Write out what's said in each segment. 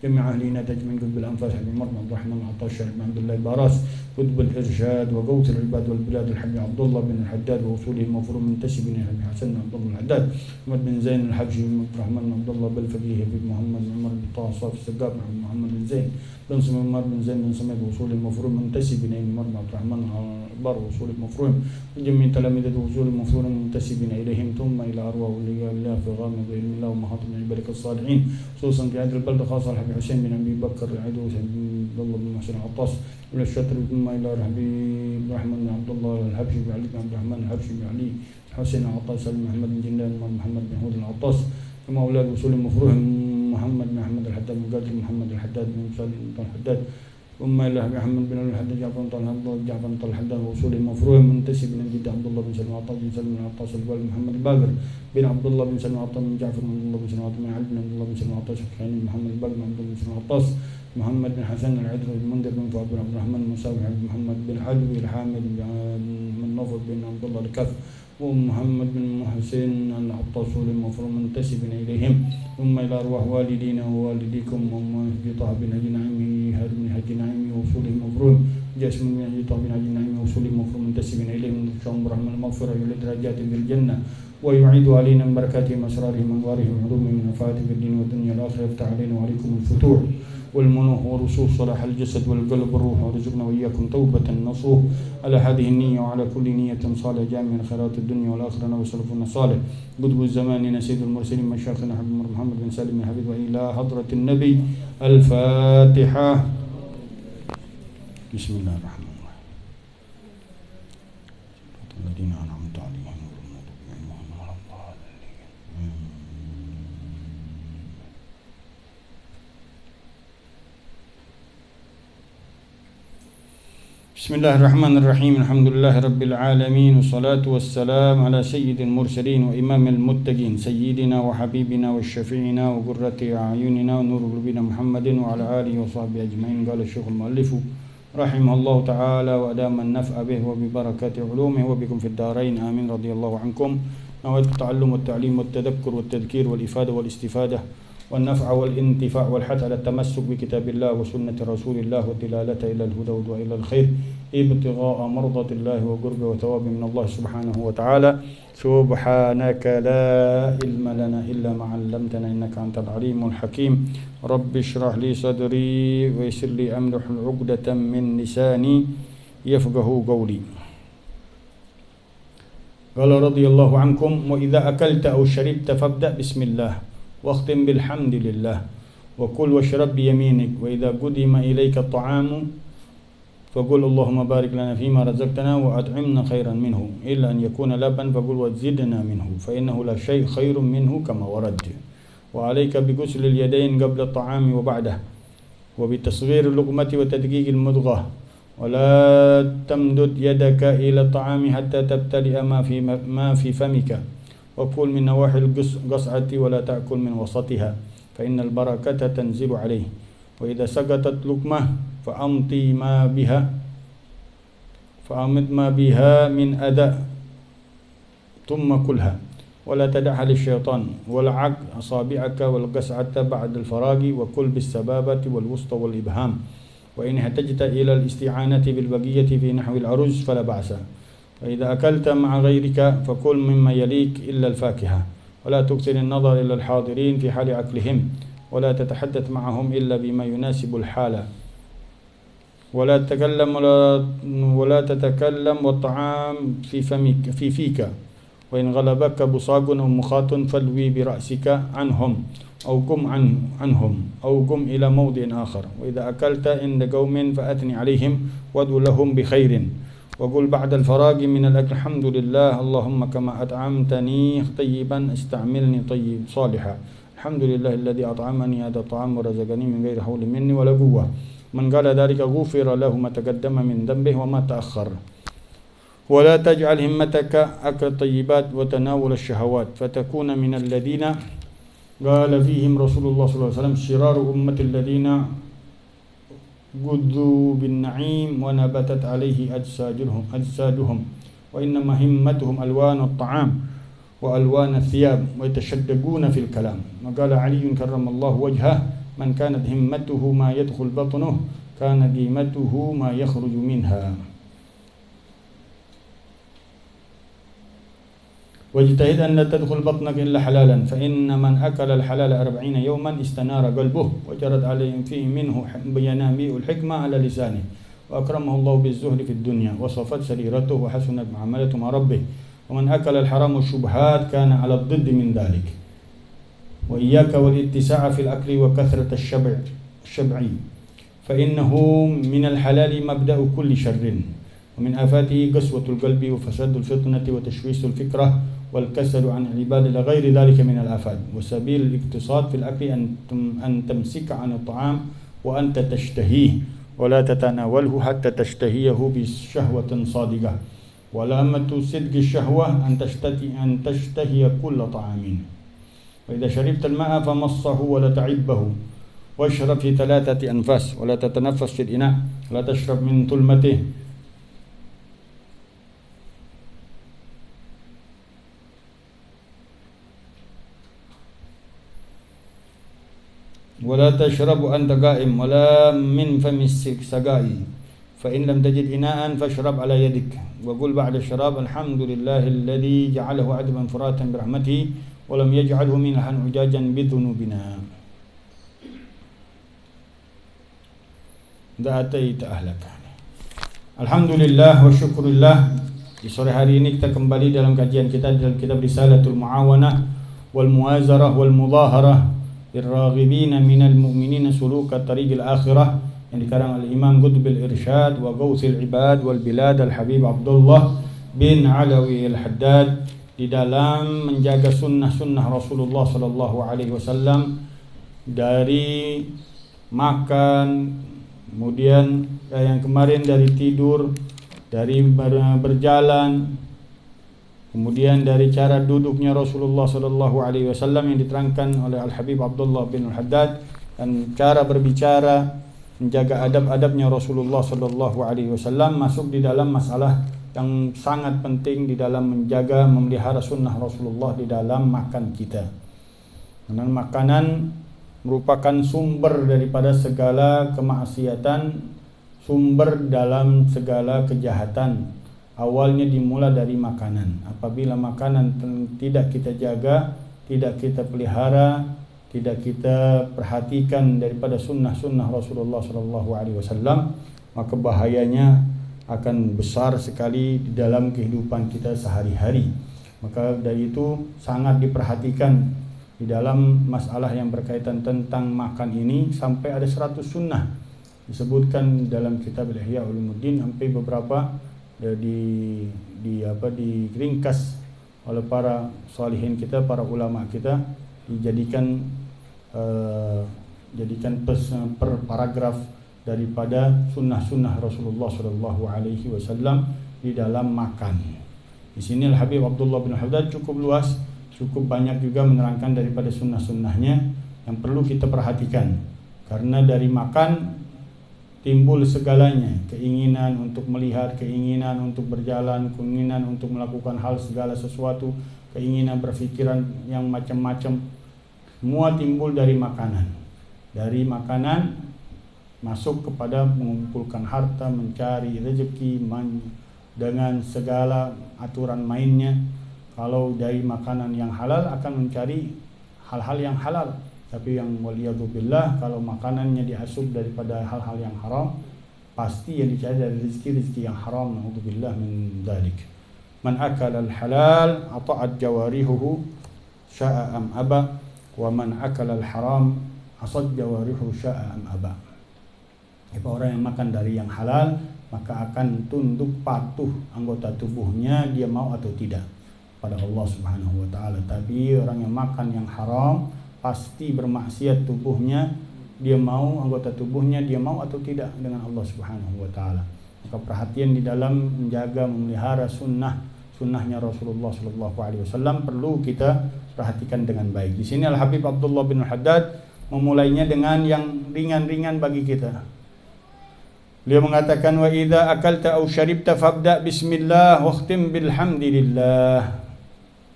جميع أهلنا تجمع قلب الأنفاس حبيب مرمى عبد الرحمن عطاش بن عبد الله الباراس قطب الإرشاد وقوت العباد والبلاد الحبيب عبد الله بن الحداد ووصوله مفروض منتسب بن الحبيب حسن عبد الله الحداد محمد بن زين الحبشي بن عبد الرحمن بن عبد الله بالفقيه بن محمد بن عمر بن طه صافي السقاف بن محمد بن زين بن سمي عمر بن زين بن سمي وصوله مفروض منتسب بن مرمى عبد الرحمن البار وصوله مفروض وجميع تلاميذه وصول مفروض منتسب إليهم ثم إلى أرواح أولياء الله في غامض علم الله ومحاطم عبادك الصالحين خصوصا في هذه البلدة خاصة الحبيب حسين بن أبي بكر العدو عبد الله بن محسن عطاس إلى الشطر ثم إلى الحبيب الرحمن بن عبد الله الحبشي بن علي بن عبد الرحمن الحبشي بن علي حسين عطاس سلم محمد بن جنان محمد بن هود العطاس ثم أولاد وصول مفروض محمد بن أحمد الحداد بن قادر محمد الحداد بن سالم بن الحداد ثم إلى محمد بن الحداد جعفر بن طلحة جعفر بن طلحة الحداد وصول مفروض منتسب من جد عبد الله بن سلم عطاس بن سلم عطاس الوالد محمد الباقر بن عبد الله بن سلم عطاس بن جعفر بن عبد الله بن سلم عطاس بن علي بن عبد الله بن سلم عطاس الحسين محمد الباقر بن عبد الله بن سلم عطاس محمد بن حسن العدل بن منذر بن فؤاد بن عبد الرحمن المساوي محمد بن علوي الحامد بن نوفل بن عبد الله الكف ومحمد بن محسن العطاس المفروض منتسب إليهم ثم إلى أرواح والدينا ووالديكم وما في طه بن هدي نعيمي هاد بن هدي نعيمي وصوله مفروض جاسم بن هدي طه بن هدي نعيمي وصوله مفروض منتسب إليهم شام رحمة المغفرة لدرجات في الجنة ويعيد علينا من بركاتهم أسرارهم أنوارهم علومهم من نفعات في الدين والدنيا الآخرة يفتح علينا وعليكم الفتوح والمنوح ورسوخ صلاح الجسد والقلب والروح ورزقنا وإياكم توبة نصوح على هذه النية وعلى كل نية صالح جامع خيرات الدنيا والآخرة وسلفنا صالح قطب الزمان سيد المرسلين مشايخنا حبيب محمد بن سالم بن حبيب وإلى حضرة النبي الفاتحة. بسم الله الرحمن الرحيم. الذين أنعمت عليهم بسم الله الرحمن الرحيم. الحمد لله رب العالمين والصلاة والسلام على سيد المرسلين وإمام المتقين سيدنا وحبيبنا والشفيعنا وقرة أعيننا ونور قلوبنا محمد وعلى آله وصحبه أجمعين. قال الشيخ المؤلف رحمه الله تعالى وأدام النفع به وببركة علومه وبكم في الدارين آمين. رضي الله عنكم. نويت التعلم والتعليم والتذكر والتذكير والإفادة والاستفادة والنفع والانتفاع والحث على التمسك بكتاب الله وسنة رسول الله والدلالة إلى الهدى وإلى الخير ابتغاء مرضة الله وقربه وثواب من الله سبحانه وتعالى. سبحانك لا علم لنا إلا ما علمتنا إنك أنت العليم الحكيم. رب اشرح لي صدري ويسر لي أمري واحلل عقدة من لساني يفقه قولي. قال رضي الله عنكم وإذا أكلت أو شربت فابدأ بسم الله واختم بالحمد لله وكل واشرب بيمينك وإذا قدم إليك الطعام فقل اللهم بارك لنا فيما رزقتنا وأطعمنا خيرا منه إلا أن يكون لبن فقل وزدنا منه فإنه لا شيء خير منه كما ورد. وعليك بغسل اليدين قبل الطعام وبعده وبتصغير اللقمة وتدقيق المضغة ولا تمدد يدك إلى الطعام حتى تبتلئ ما في فمك وكل من نواحي القصعة ولا تأكل من وسطها فإن البركة تنزل عليه. وإذا سقطت لقمة فأمد ما بها من أذى ثم كلها ولا تدعها للشيطان والعق أصابعك والقصعة بعد الفراغ وكل بالسبابة والوسطى والإبهام. وإن احتجت إلى الاستعانة بالبقية في نحو الأرز فلا بأس. فإذا أكلت مع غيرك فكل مما يليك إلا الفاكهة ولا تكثر النظر إلى الحاضرين في حال أكلهم ولا تتحدث معهم إلا بما يناسب الحالة ولا تتكلم والطعام في فيك. وإن غلبك بصاق أو مخاط فالوي برأسك عنهم أو قم عنهم أو قم إلى موضع آخر. وإذا أكلت عند قوم فأثني عليهم وادعو لهم بخير وقل بعد الفراغ من الأكل الحمد لله اللهم كما أطعمتني طيبا استعملني طيب صالحا. الحمد لله الذي أطعمني هذا الطعام ورزقني من غير حول مني ولا قوة. من قال ذلك غفر له ما تقدم من ذنبه وما تأخر. ولا تجعل همتك أكل الطيبات وتناول الشهوات فتكون من الذين قال فيهم رسول الله صلى الله عليه وسلم شرار أمة الذين قذوا بالنعيم ونبتت عليه أجسادهم وإنما همتهم ألوان الطعام وألوان الثياب ويتشدقون في الكلام. وقال علي كرم الله وجهه Man kanat himmatuhu ma yadkhul batnuh, kana qimatuhu ma yakhruju minha. واجتهد أن لا تدخل بطنك إلا حلالا فإن من أكل الحلال 40 يوما استنار قلبه وجرت عليه فيه منه ينابيع الحكمة على لسانه وأكرمه الله بالزهد في الدنيا وصفت سريرته وحسنت معاملته مع ربه ومن أكل الحرام الشبهات كان على الضد من ذلك وإياك والاتساع في الأكل وكثرة الشبع فإنه من الحلال مبدأ كل شر ومن آفاته قسوة القلب وفساد الفطنة وتشويش الفكرة والكسل عن العبادة إلى غير ذلك من الآفات وسبيل الاقتصاد في الأكل أن تمسك عن الطعام وأنت تشتهيه ولا تتناوله حتى تشتهيه بشهوة صادقة ولامة صدق الشهوة أن تشتهي كل طعام وإذا شربت الماء فمصه ولا تعبه واشرب في 3 أنفاس ولا تتنفس في الإناء ولا تشرب من ثلمته ولا تشرب أنت قائم ولا من فم السقائي فإن لم تجد إناء فاشرب على يدك وقل بعد الشراب الحمد لله الذي جعله عذبا فراتا برحمته ولم يجعله ملحا عجاجا بذنوبنا إذا أتيت أهلك. Alhamdulillah wa syukurillah. Di sore hari ini kita kembali dalam kajian kita dalam kitab Risalatul Muawanah wal Muazarah wal Mudaharah للراغبين من المؤمنين سلوك الطريق الآخرة yang dikarang oleh Imam Qutbil Irsyad wa Gauthil Ibad wal Bilad Al-Habib Abdullah bin Alawi Al-Haddad di dalam menjaga sunnah-sunnah Rasulullah sallallahu alaihi wasallam dari makan, kemudian yang kemarin dari tidur, dari berjalan, kemudian dari cara duduknya Rasulullah sallallahu alaihi wasallam yang diterangkan oleh Al-Habib Abdullah bin Al-Haddad dan cara berbicara, menjaga adab-adabnya Rasulullah sallallahu alaihi wasallam masuk di dalam masalah yang sangat penting di dalam menjaga memelihara sunnah Rasulullah di dalam makan kita. Karena makanan merupakan sumber daripada segala kemaksiatan, sumber dalam segala kejahatan. Awalnya dimulai dari makanan. Apabila makanan tidak kita jaga, tidak kita pelihara, tidak kita perhatikan daripada sunnah-sunnah Rasulullah SAW, maka bahayanya akan besar sekali di dalam kehidupan kita sehari-hari. Maka dari itu sangat diperhatikan di dalam masalah yang berkaitan tentang makan ini sampai ada 100 sunnah disebutkan dalam kitab Ihya Ulumuddin sampai beberapa diringkas oleh para salihin kita, para ulama kita, dijadikan per paragraf daripada sunnah-sunnah Rasulullah sallallahu alaihi wasallam di dalam makan. Di sini Al-Habib Abdullah bin Haddad cukup luas, cukup banyak juga menerangkan daripada sunnah-sunnahnya yang perlu kita perhatikan. Karena dari makan timbul segalanya, keinginan untuk melihat, keinginan untuk berjalan, keinginan untuk melakukan hal segala sesuatu, keinginan berfikiran yang macam-macam, semua timbul dari makanan. Dari makanan masuk kepada mengumpulkan harta, mencari rezeki dengan segala aturan mainnya. Kalau dari makanan yang halal akan mencari hal-hal yang halal. Tapi yang waliyadzubillah, kalau makanannya diasup daripada hal-hal yang haram, pasti yang dicari dari rezeki-rezeki yang haram. Na'udzubillah min dzalik. Man akala al-halal ata'at jawarihuhu sya'a am aba wa man akala al-haram asad jawarihu sya'a am aba. Orang yang makan dari yang halal maka akan tunduk patuh anggota tubuhnya, dia mau atau tidak, pada Allah Subhanahu wa taala. Tapi orang yang makan yang haram pasti bermaksiat tubuhnya, dia mau, anggota tubuhnya dia mau atau tidak dengan Allah Subhanahu wa taala. Maka perhatian di dalam menjaga memelihara sunnahnya Rasulullah sallallahu alaihi wasallam perlu kita perhatikan dengan baik. Di sini Al-Habib Abdullah bin Haddad memulainya dengan yang ringan-ringan bagi kita. Dia mengatakan wa idza akalta aw syaribta fabda bismillah wakhtim bilhamdillah.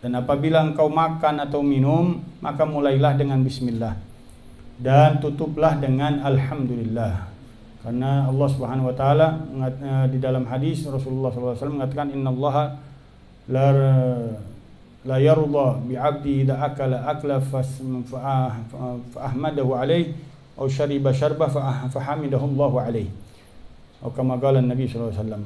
Dan apabila engkau makan atau minum, maka mulailah dengan bismillah. dan tutuplah dengan alhamdulillah. Karena Allah Subhanahu wa taala di dalam hadis Rasulullah SAW mengatakan innallaha la yarda bi 'abdi idza akala fa ahmadahu alaihi aw syariba syarba fa hamidahu Allahu alaihi. Atau kama qala Nabi sallallahu alaihi wasallam.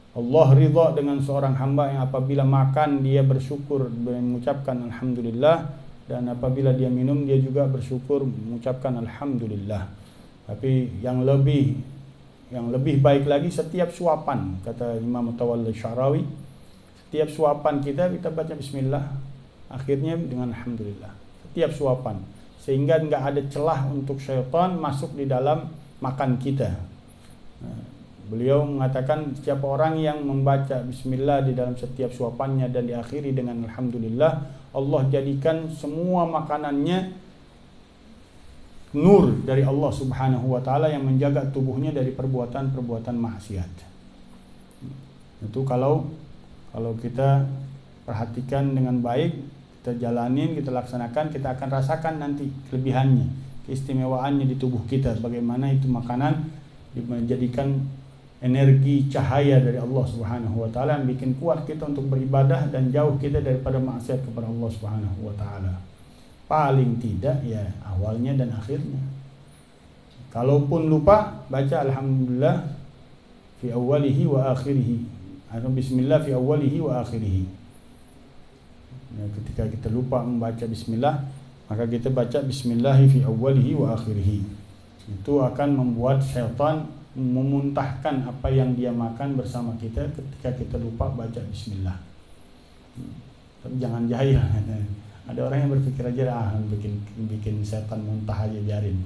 Allah ridha dengan seorang hamba yang apabila makan dia bersyukur mengucapkan alhamdulillah, dan apabila dia minum dia juga bersyukur mengucapkan alhamdulillah. Tapi yang lebih baik lagi setiap suapan, kata Imam Mutawalli Sya'rawi, setiap suapan kita baca bismillah, akhirnya dengan alhamdulillah. Setiap suapan, sehingga enggak ada celah untuk syaitan masuk di dalam makan kita. Beliau mengatakan siapa orang yang membaca bismillah di dalam setiap suapannya dan diakhiri dengan alhamdulillah, Allah jadikan semua makanannya nur dari Allah Subhanahu wa taala yang menjaga tubuhnya dari perbuatan-perbuatan maksiat. Itu kalau kita perhatikan dengan baik, kita jalanin, kita laksanakan, kita akan rasakan nanti kelebihannya, keistimewaannya di tubuh kita, bagaimana itu makanan menjadikan energi cahaya dari Allah Subhanahu wa taala yang bikin kuat kita untuk beribadah dan jauh kita daripada maksiat kepada Allah Subhanahu wa taala. Paling tidak ya awalnya dan akhirnya. Kalaupun lupa, baca alhamdulillah fi awwalihi wa akhirih. Atau bismillah fi awwalihi wa akhirih. Nah, ketika kita lupa membaca bismillah, maka kita baca bismillah fi awwalihi wa akhirih. Itu akan membuat syaitan memuntahkan apa yang dia makan bersama kita ketika kita lupa baca bismillah. Tapi jangan jahil. Ada orang yang berpikir aja bikin setan muntah aja, biarin.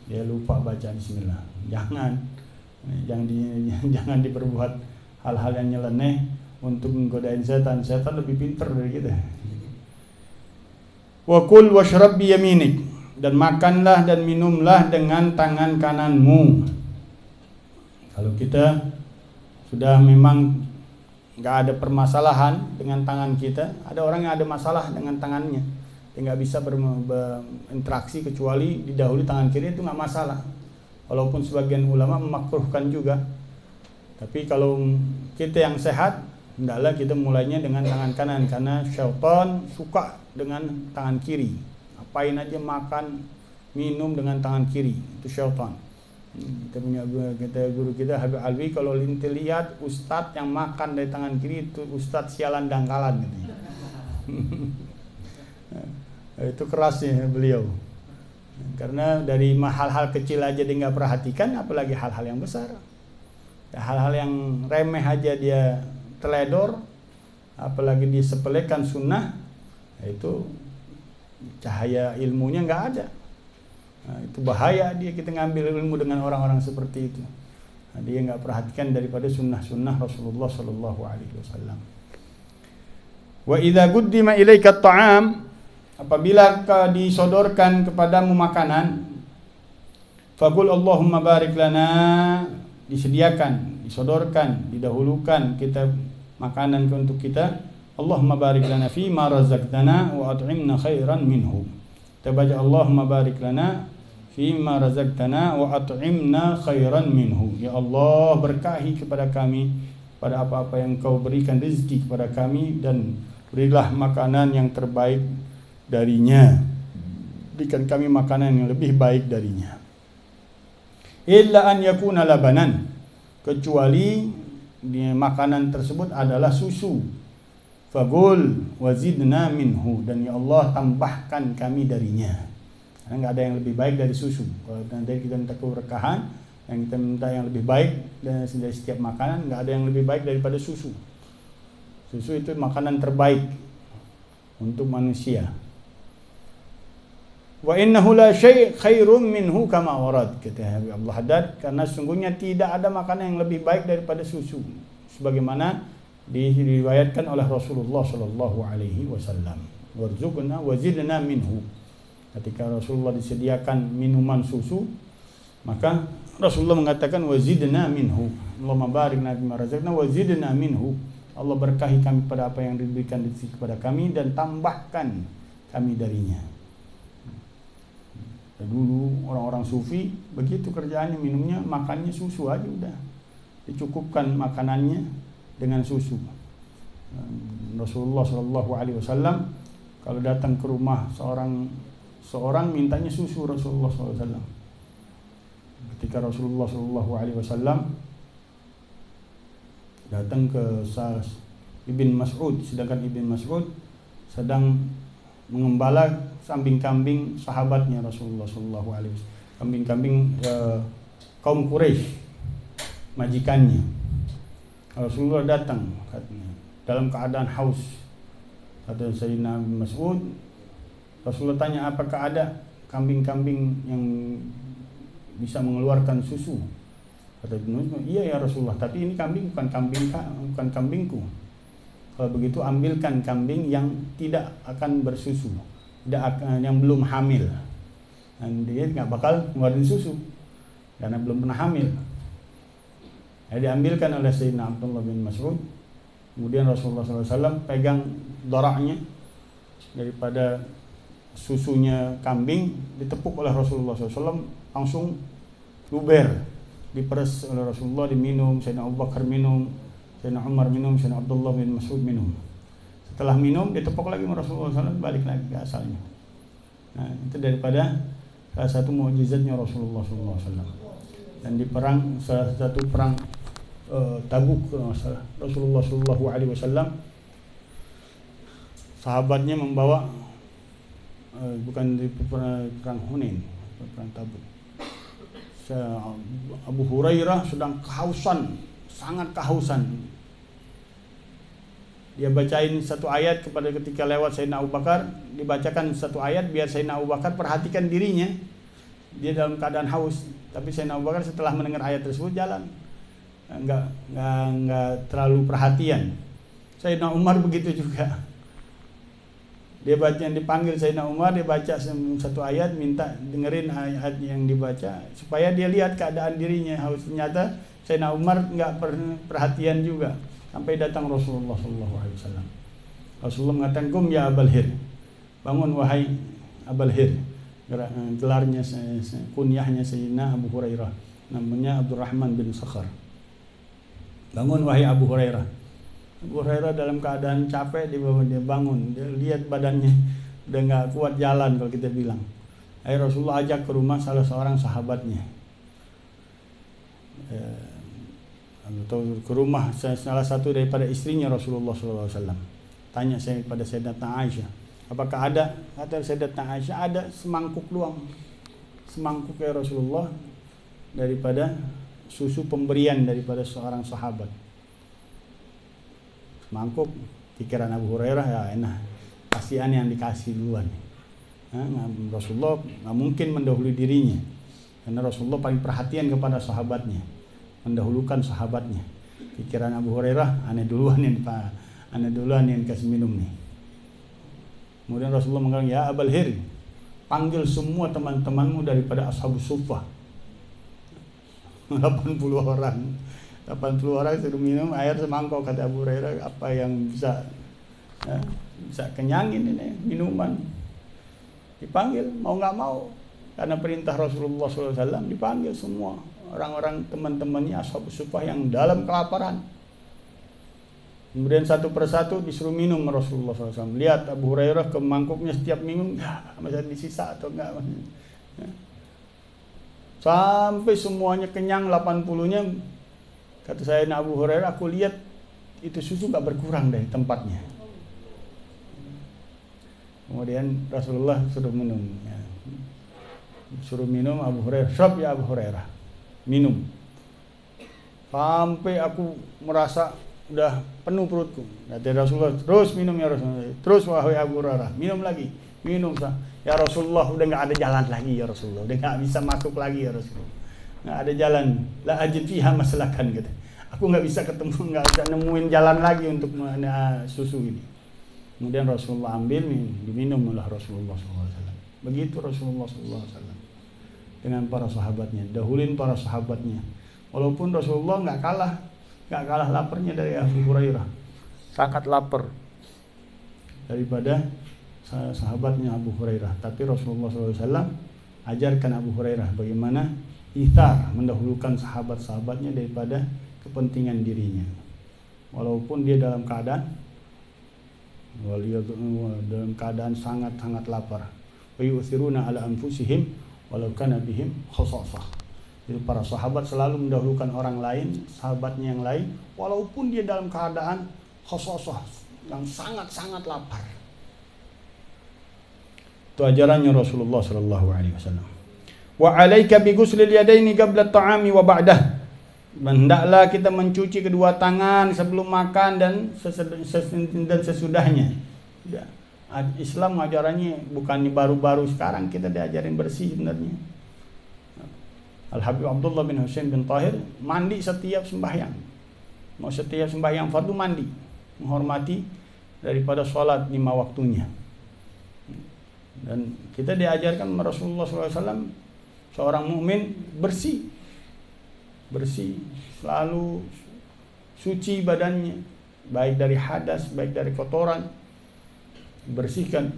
Dia lupa baca bismillah. Jangan diperbuat hal-hal yang nyeleneh untuk menggodain setan. Setan lebih pintar dari kita. Wa kul washrab bi yaminik, dan makanlah dan minumlah dengan tangan kananmu. Kalau kita sudah memang nggak ada permasalahan dengan tangan kita, ada orang yang ada masalah dengan tangannya, dia nggak bisa berinteraksi kecuali didahului tangan kiri, itu nggak masalah. Walaupun sebagian ulama memakruhkan juga, tapi kalau kita yang sehat, hendaklah kita mulainya dengan tangan kanan, karena syaitan suka dengan tangan kiri. Apain aja makan, minum dengan tangan kiri, itu syaitan. Kita punya guru kita Habib Alwi, kalau lihat ustadz yang makan dari tangan kiri itu ustadz sialan dangkalan gitu. Itu kerasnya beliau, karena dari hal-hal kecil aja dia nggak perhatikan, apalagi hal-hal yang besar. Hal-hal yang remeh aja dia teledor, apalagi disepelekan sunnah, itu cahaya ilmunya nggak ada. Nah, itu bahaya kita ngambil ilmu dengan orang-orang seperti itu. Nah, dia nggak perhatikan daripada sunnah-sunnah Rasulullah Sallallahu Alaihi Wasallam. Wa idza guddima ilaika ta'am, apabila disodorkan kepadamu makanan, faqul Allahumma barik lana, disodorkan, didahulukan kita makanan untuk kita, Allahumma barik lana fi ma razaqtana wa at'imna khairan minhu. Kita baca Allahumma barik lana fima razaqtana wa at'imna khairan minhu. Ya Allah, berkahi kepada kami pada apa-apa yang Kau berikan rezeki kepada kami, dan berilah makanan yang terbaik darinya. Berikan kami makanan yang lebih baik darinya. Illa an yakuna labanan, kecuali makanan tersebut adalah susu. Fagul wazidna minhu, dan ya Allah tambahkan kami darinya. Karena nggak ada yang lebih baik dari susu. Kalau nanti kita minta keberkahan, yang kita minta yang lebih baik dari setiap makanan, nggak ada yang lebih baik daripada susu. Susu itu makanan terbaik untuk manusia. Wa innahu la syai' khairum minhu kama warad, kata Habib Abdul Haddad, karena sungguhnya tidak ada makanan yang lebih baik daripada susu, sebagaimana diriwayatkan oleh Rasulullah Sallallahu Alaihi Wasallam. Warzuqna wazidna minhu. Ketika Rasulullah disediakan minuman susu, maka Rasulullah mengatakan wazidna minhu. Allahumma barik lana bima razaqna wazidna minhu. Allah berkahi kami pada apa yang diberikan kepada kami, dan tambahkan kami darinya. Dulu orang-orang sufi begitu kerjaannya, minumnya makannya susu aja udah, dicukupkan makanannya dengan susu. Rasulullah Shallallahu Alaihi Wasallam kalau datang ke rumah seorang mintanya susu Rasulullah SAW. Ketika Rasulullah Shallallahu Alaihi Wasallam datang ke Ibn Mas'ud, sedangkan Ibn Mas'ud sedang mengembala kambing-kambing sahabatnya Rasulullah Shallallahu Alaihi Wasallam, kambing-kambing kaum Quraisy, majikannya. Rasulullah datang dalam keadaan haus. Kata Sayyidina Ibn Mas'ud, Rasulullah tanya, apakah ada kambing-kambing yang bisa mengeluarkan susu? Kata Ibn Mas'ud, iya ya Rasulullah, tapi ini kambing bukan kambingku. Kalau begitu ambilkan kambing yang tidak akan bersusu, yang belum hamil. Dan dia nggak bakal ngeluarin susu karena belum pernah hamil. Jadi diambilkan oleh Sayyidina Abdullah bin Mas'ud. Kemudian Rasulullah SAW pegang doraknya daripada susunya kambing, ditepuk oleh Rasulullah SAW, langsung luber, diperes oleh Rasulullah, diminum. Sayyidina Abu Bakar minum, Sayyidina Umar minum, Sayyidina Abdullah bin Mas'ud minum. Setelah minum, ditepuk lagi sama Rasulullah SAW, balik lagi ke asalnya. Nah, itu daripada salah satu mukjizatnya Rasulullah SAW. Dan di perang, salah satu perang Tabuk, Rasulullah Shallallahu Alaihi Wasallam, sahabatnya membawa bukan di perang Hunain, perang Tabuk. Abu Hurairah sedang kehausan, sangat kehausan. Dia bacain satu ayat kepada ketika lewat Sayyidina Abu Bakar, dibacakan satu ayat biar Sayyidina Abu Bakar perhatikan dirinya. Dia dalam keadaan haus, tapi Sayyidina Abu Bakar setelah mendengar ayat tersebut jalan. Enggak terlalu perhatian. Sayyidina Umar begitu juga. Dia baca, yang dipanggil Sayyidina Umar, dia baca satu ayat, minta dengerin ayat yang dibaca supaya dia lihat keadaan dirinya. Harus ternyata Sayyidina Umar enggak perhatian juga sampai datang Rasulullah SAW. Rasulullah mengatakan, "Qum ya Abul Hir." Bangun wahai Abul Hir. Gelarnya, kunyahnya Sayyidina Abu Hurairah, namanya Abdurrahman bin Sakhar. Bangun wahai Abu Hurairah. Abu Hurairah dalam keadaan capek, dia bangun, dia lihat badannya udah nggak kuat jalan kalau kita bilang. Rasulullah ajak ke rumah salah seorang sahabatnya, atau ke rumah salah satu daripada istrinya Rasulullah SAW. Tanya saya pada Sayyidatuna Aisyah, apakah ada? Kata Sayyidatuna Aisyah, ada semangkuk doang, semangkuk ya Rasulullah daripada susu pemberian daripada seorang sahabat. Semangkuk, pikiran Abu Hurairah, ya enak, kasihan yang dikasih duluan. Rasulullah nggak mungkin mendahului dirinya, karena Rasulullah paling perhatian kepada sahabatnya, mendahulukan sahabatnya. Pikiran Abu Hurairah, aneh duluan yang dikasih minum nih. Kemudian Rasulullah mengatakan, ya Abul Hir, panggil semua teman-temanmu daripada Ashabus Suffah. 80 orang suruh minum air semangkok. Kata Abu Hurairah, apa yang bisa kenyangin ini minuman. Dipanggil mau nggak mau, karena perintah Rasulullah SAW, dipanggil semua orang-orang teman-temannya Ashabus Suffah yang dalam kelaparan. Kemudian satu persatu disuruh minum Rasulullah SAW. Lihat Abu Hurairah ke mangkuknya, setiap minum masih disisa atau enggak. Sampai semuanya kenyang 80-nya. Kata saya Abu Hurairah, aku lihat itu susu gak berkurang dari tempatnya. Kemudian Rasulullah suruh minum, suruh minum. Abu Hurairah, "Syab ya Abu Hurairah, minum." Sampai aku merasa udah penuh perutku. Kata Rasulullah, "Terus minum ya Rasulullah." "Terus wahai Abu Hurairah, minum lagi." Minum, ya Rasulullah, udah nggak ada jalan lagi ya Rasulullah, udah nggak bisa masuk lagi ya Rasulullah, nggak ada jalan. La ajid fiha maslakan, gitu. Aku nggak bisa ketemu, nggak bisa nemuin jalan lagi untuk susu ini. Kemudian Rasulullah ambil, diminum oleh Rasulullah SAW. Begitu Rasulullah SAW dengan para sahabatnya, dahulin para sahabatnya. Walaupun Rasulullah nggak kalah laparnya dari Abu Hurairah, sangat lapar daripada sahabatnya Abu Hurairah. Tapi Rasulullah SAW ajarkan Abu Hurairah bagaimana ithar, mendahulukan sahabat-sahabatnya daripada kepentingan dirinya. Walaupun dia dalam keadaan sangat-sangat lapar. Wa yu'thiruna ala anfusihim walau kana bihim khasasah. Jadi para sahabat selalu mendahulukan orang lain, sahabatnya yang lain, walaupun dia dalam keadaan khasasah, yang sangat-sangat lapar. Itu ajarannya Rasulullah sallallahu alaihi wasallam. Wa 'alaika bi ghuslil yadaini qabla at-ta'ami wa ba'dah. Hendaklah kita mencuci kedua tangan sebelum makan dan sesudahnya. Islam ajarannya bukan baru-baru sekarang kita diajarin bersih sebenarnya. Al-Habib Abdullah bin Husain bin Tahir mandi setiap sembahyang. Mau setiap sembahyang fardu mandi, menghormati daripada sholat 5 waktunya. Dan kita diajarkan Rasulullah SAW seorang mukmin bersih, selalu suci badannya, baik dari hadas, baik dari kotoran, bersihkan.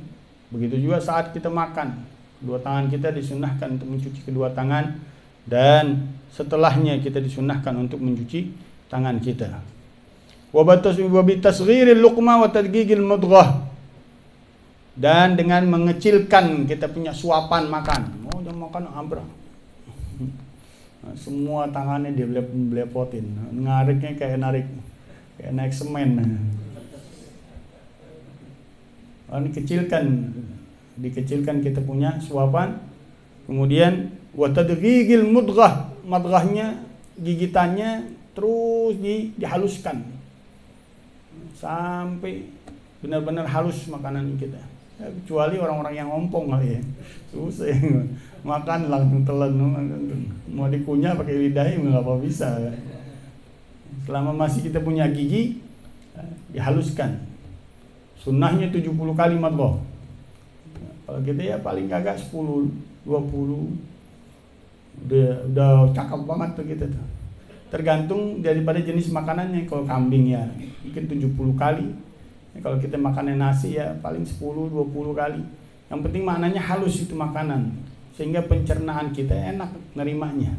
Begitu juga saat kita makan, kedua tangan kita disunahkan untuk mencuci kedua tangan, dan setelahnya kita disunahkan untuk mencuci tangan kita. Wa bitasghiril luqma wa tadqiqil mudghah, dan dengan mengecilkan kita punya suapan makan. Oh, jangan makan ambrah. Semua tangannya dia belepotin, nariknya kayak naik semen. Dikecilkan kita punya suapan. Kemudian wa tadghigil mudghah, madghahnya gigitannya terus dihaluskan sampai benar-benar halus makanan kita. Kecuali orang-orang yang ompong kali ya, susah makan langsung telan, mau dikunyah pakai lidahnya nggak apa bisa. Selama masih kita punya gigi, dihaluskan. Sunnahnya 70 kali madghah. Kalau kita ya paling kagak 10, 20, udah cakep banget tuh kita tuh. Tergantung daripada jenis makanannya. Kalau kambing ya mungkin 70 kali. Kalau kita makannya nasi ya paling 10-20 kali. Yang penting maknanya halus itu makanan, sehingga pencernaan kita enak nerimanya.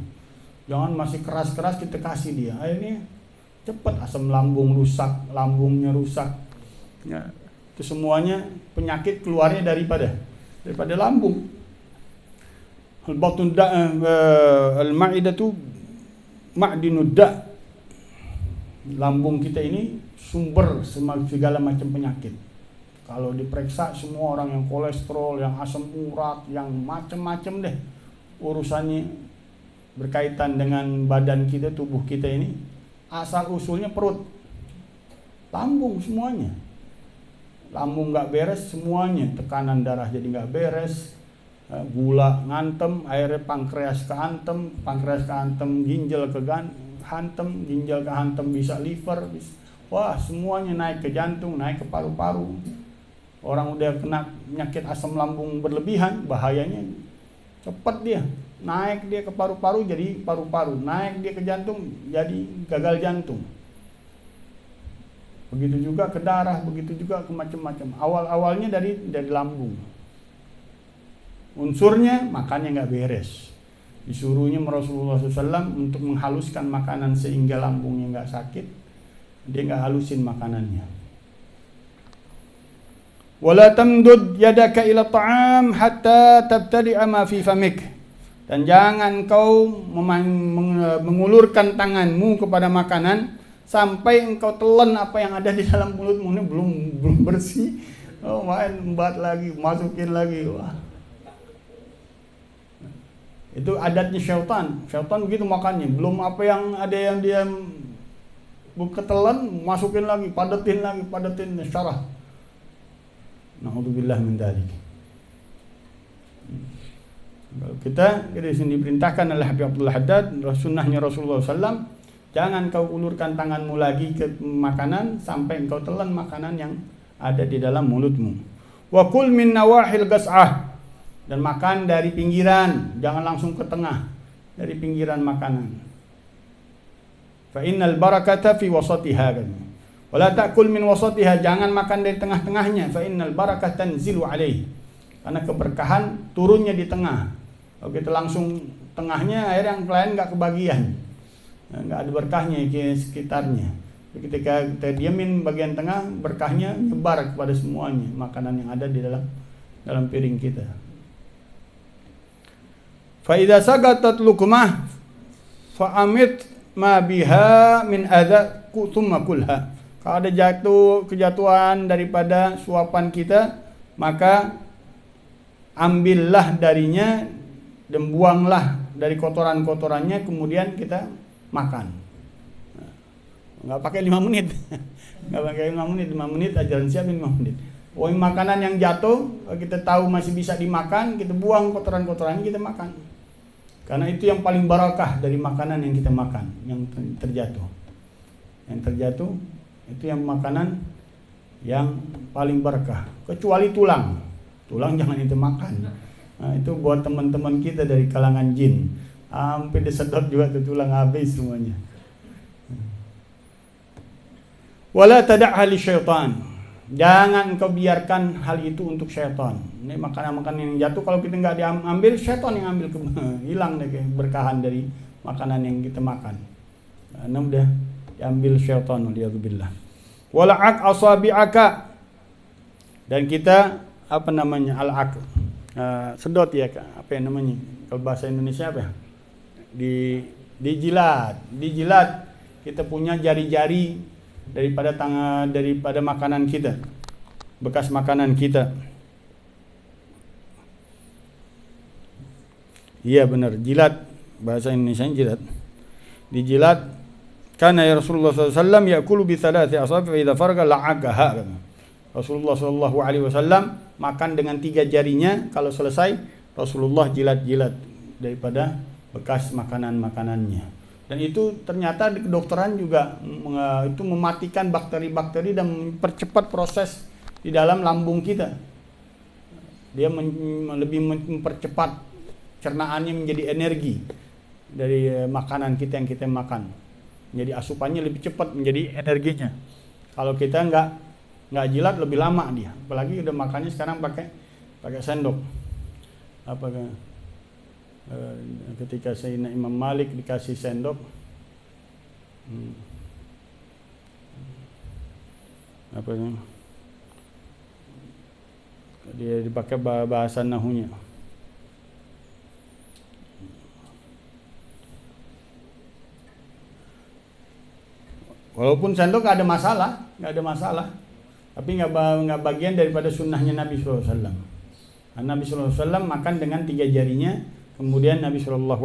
Jangan masih keras-keras kita kasih dia, akhirnya cepat asam lambung rusak, lambungnya rusak. Ya, itu semuanya penyakit keluarnya daripada lambung. Al-batun al-ma'idatu ma'dinud da'. Lambung kita ini sumber segala macam penyakit. Kalau diperiksa semua orang yang kolesterol, yang asam urat, yang macam-macam deh urusannya berkaitan dengan badan kita, tubuh kita ini, asal usulnya perut, lambung semuanya. Lambung nggak beres semuanya, tekanan darah jadi nggak beres, gula ngantem, akhirnya pankreas keantem, ginjal kehantem, ginjal kehantem bisa liver, wah semuanya naik ke jantung, naik ke paru-paru. Orang udah kena penyakit asam lambung berlebihan, bahayanya cepat dia naik dia ke paru-paru jadi paru-paru, naik dia ke jantung jadi gagal jantung. Begitu juga ke darah, begitu juga ke macam-macam. Awalnya dari lambung. Unsurnya makannya nggak beres. Disuruhnya Rasulullah SAW untuk menghaluskan makanan sehingga lambungnya nggak sakit. Dia nggak halusin makanannya. Wala tamdud yadaka ila ta'am hatta tabtadi'a ma fi famik. Dan jangan kau mengulurkan tanganmu kepada makanan sampai engkau telan apa yang ada di dalam mulutmu. Ini belum bersih. Oh, main embat lagi, masukin lagi. Wah. Itu adatnya syaitan. Syaitan begitu makannya. Belum apa yang ada yang dia ketelan, masukin lagi, padetin syarah. Na'udzubillah min dzalik. Kita di sini diperintahkan oleh Habib Abdullah Haddad, sunnahnya Rasulullah SAW, jangan kau ulurkan tanganmu lagi ke makanan sampai engkau telan makanan yang ada di dalam mulutmu. Wa kul min nawahil gas'ah, dan makan dari pinggiran, jangan langsung ke tengah, dari pinggiran makanan. Fa innal barakata fi wasatiha. Wala ta'kul min wasatiha, jangan makan dari tengah-tengahnya. Fa innal barakah tanzilu alaihi, karena keberkahan turunnya di tengah. Kalau kita langsung tengahnya, akhirnya yang lain nggak kebagian, nggak ada berkahnya ke sekitarnya. Ketika kita diamin bagian tengah, berkahnya nyebar kepada semuanya makanan yang ada di dalam piring kita. Fa idza sagatat luqmah fa amit ma biha min adza thumma kulha. Kalau ada kejatuhan daripada suapan kita, maka ambillah darinya dan buanglah dari kotoran-kotorannya, kemudian kita makan. Nggak pakai 5 menit. Nggak pakai 5 menit, ajaran siapin 5 menit. Poin makanan yang jatuh, kita tahu masih bisa dimakan, kita buang kotoran-kotorannya, kita makan. Karena itu yang paling barakah dari makanan yang kita makan, yang terjatuh. Yang terjatuh, itu yang makanan yang paling barakah. Kecuali tulang. Tulang jangan itu makan. Nah, itu buat teman-teman kita dari kalangan jin. Hampir disedot juga tuh tulang habis semuanya. Wala tada'ha li syaitan. Jangan kau biarkan hal itu untuk syaitan. Ini makanan-makanan yang jatuh, kalau kita nggak diambil, syaitan yang ambil, hilang deh keberkahan dari makanan yang kita makan. Nah, udah diambil syaitan, waliyadzubillah. Wala'ak asabi'aka. Dan kita al-ak. Sedot ya, apa yang namanya? Kalau bahasa Indonesia apa ya? Dijilat. Kita punya jari-jari daripada makanan kita, bekas makanan kita. Iya benar, jilat, bahasa Indonesia jilat. Dijilat. Karena ya Rasulullah SAW ya'kulu bi thalathi asabi' fa idza faragha la'aqaha. Rasulullah SAW makan dengan 3 jarinya, kalau selesai Rasulullah jilat-jilat daripada bekas makanan-makanannya. Dan itu ternyata di kedokteran juga itu mematikan bakteri-bakteri dan mempercepat proses di dalam lambung kita. Dia lebih mempercepat cernaannya menjadi energi dari makanan kita yang kita makan. Jadi asupannya lebih cepat menjadi energinya. Kalau kita nggak jilat, lebih lama dia. Apalagi udah makannya sekarang pakai sendok. Ketika Sayyidina Imam Malik dikasih sendok, dia dipakai bahasa nahunya. Walaupun sendok nggak ada masalah, tapi nggak bagian daripada sunnahnya Nabi SAW. Nabi SAW makan dengan 3 jarinya, kemudian Nabi SAW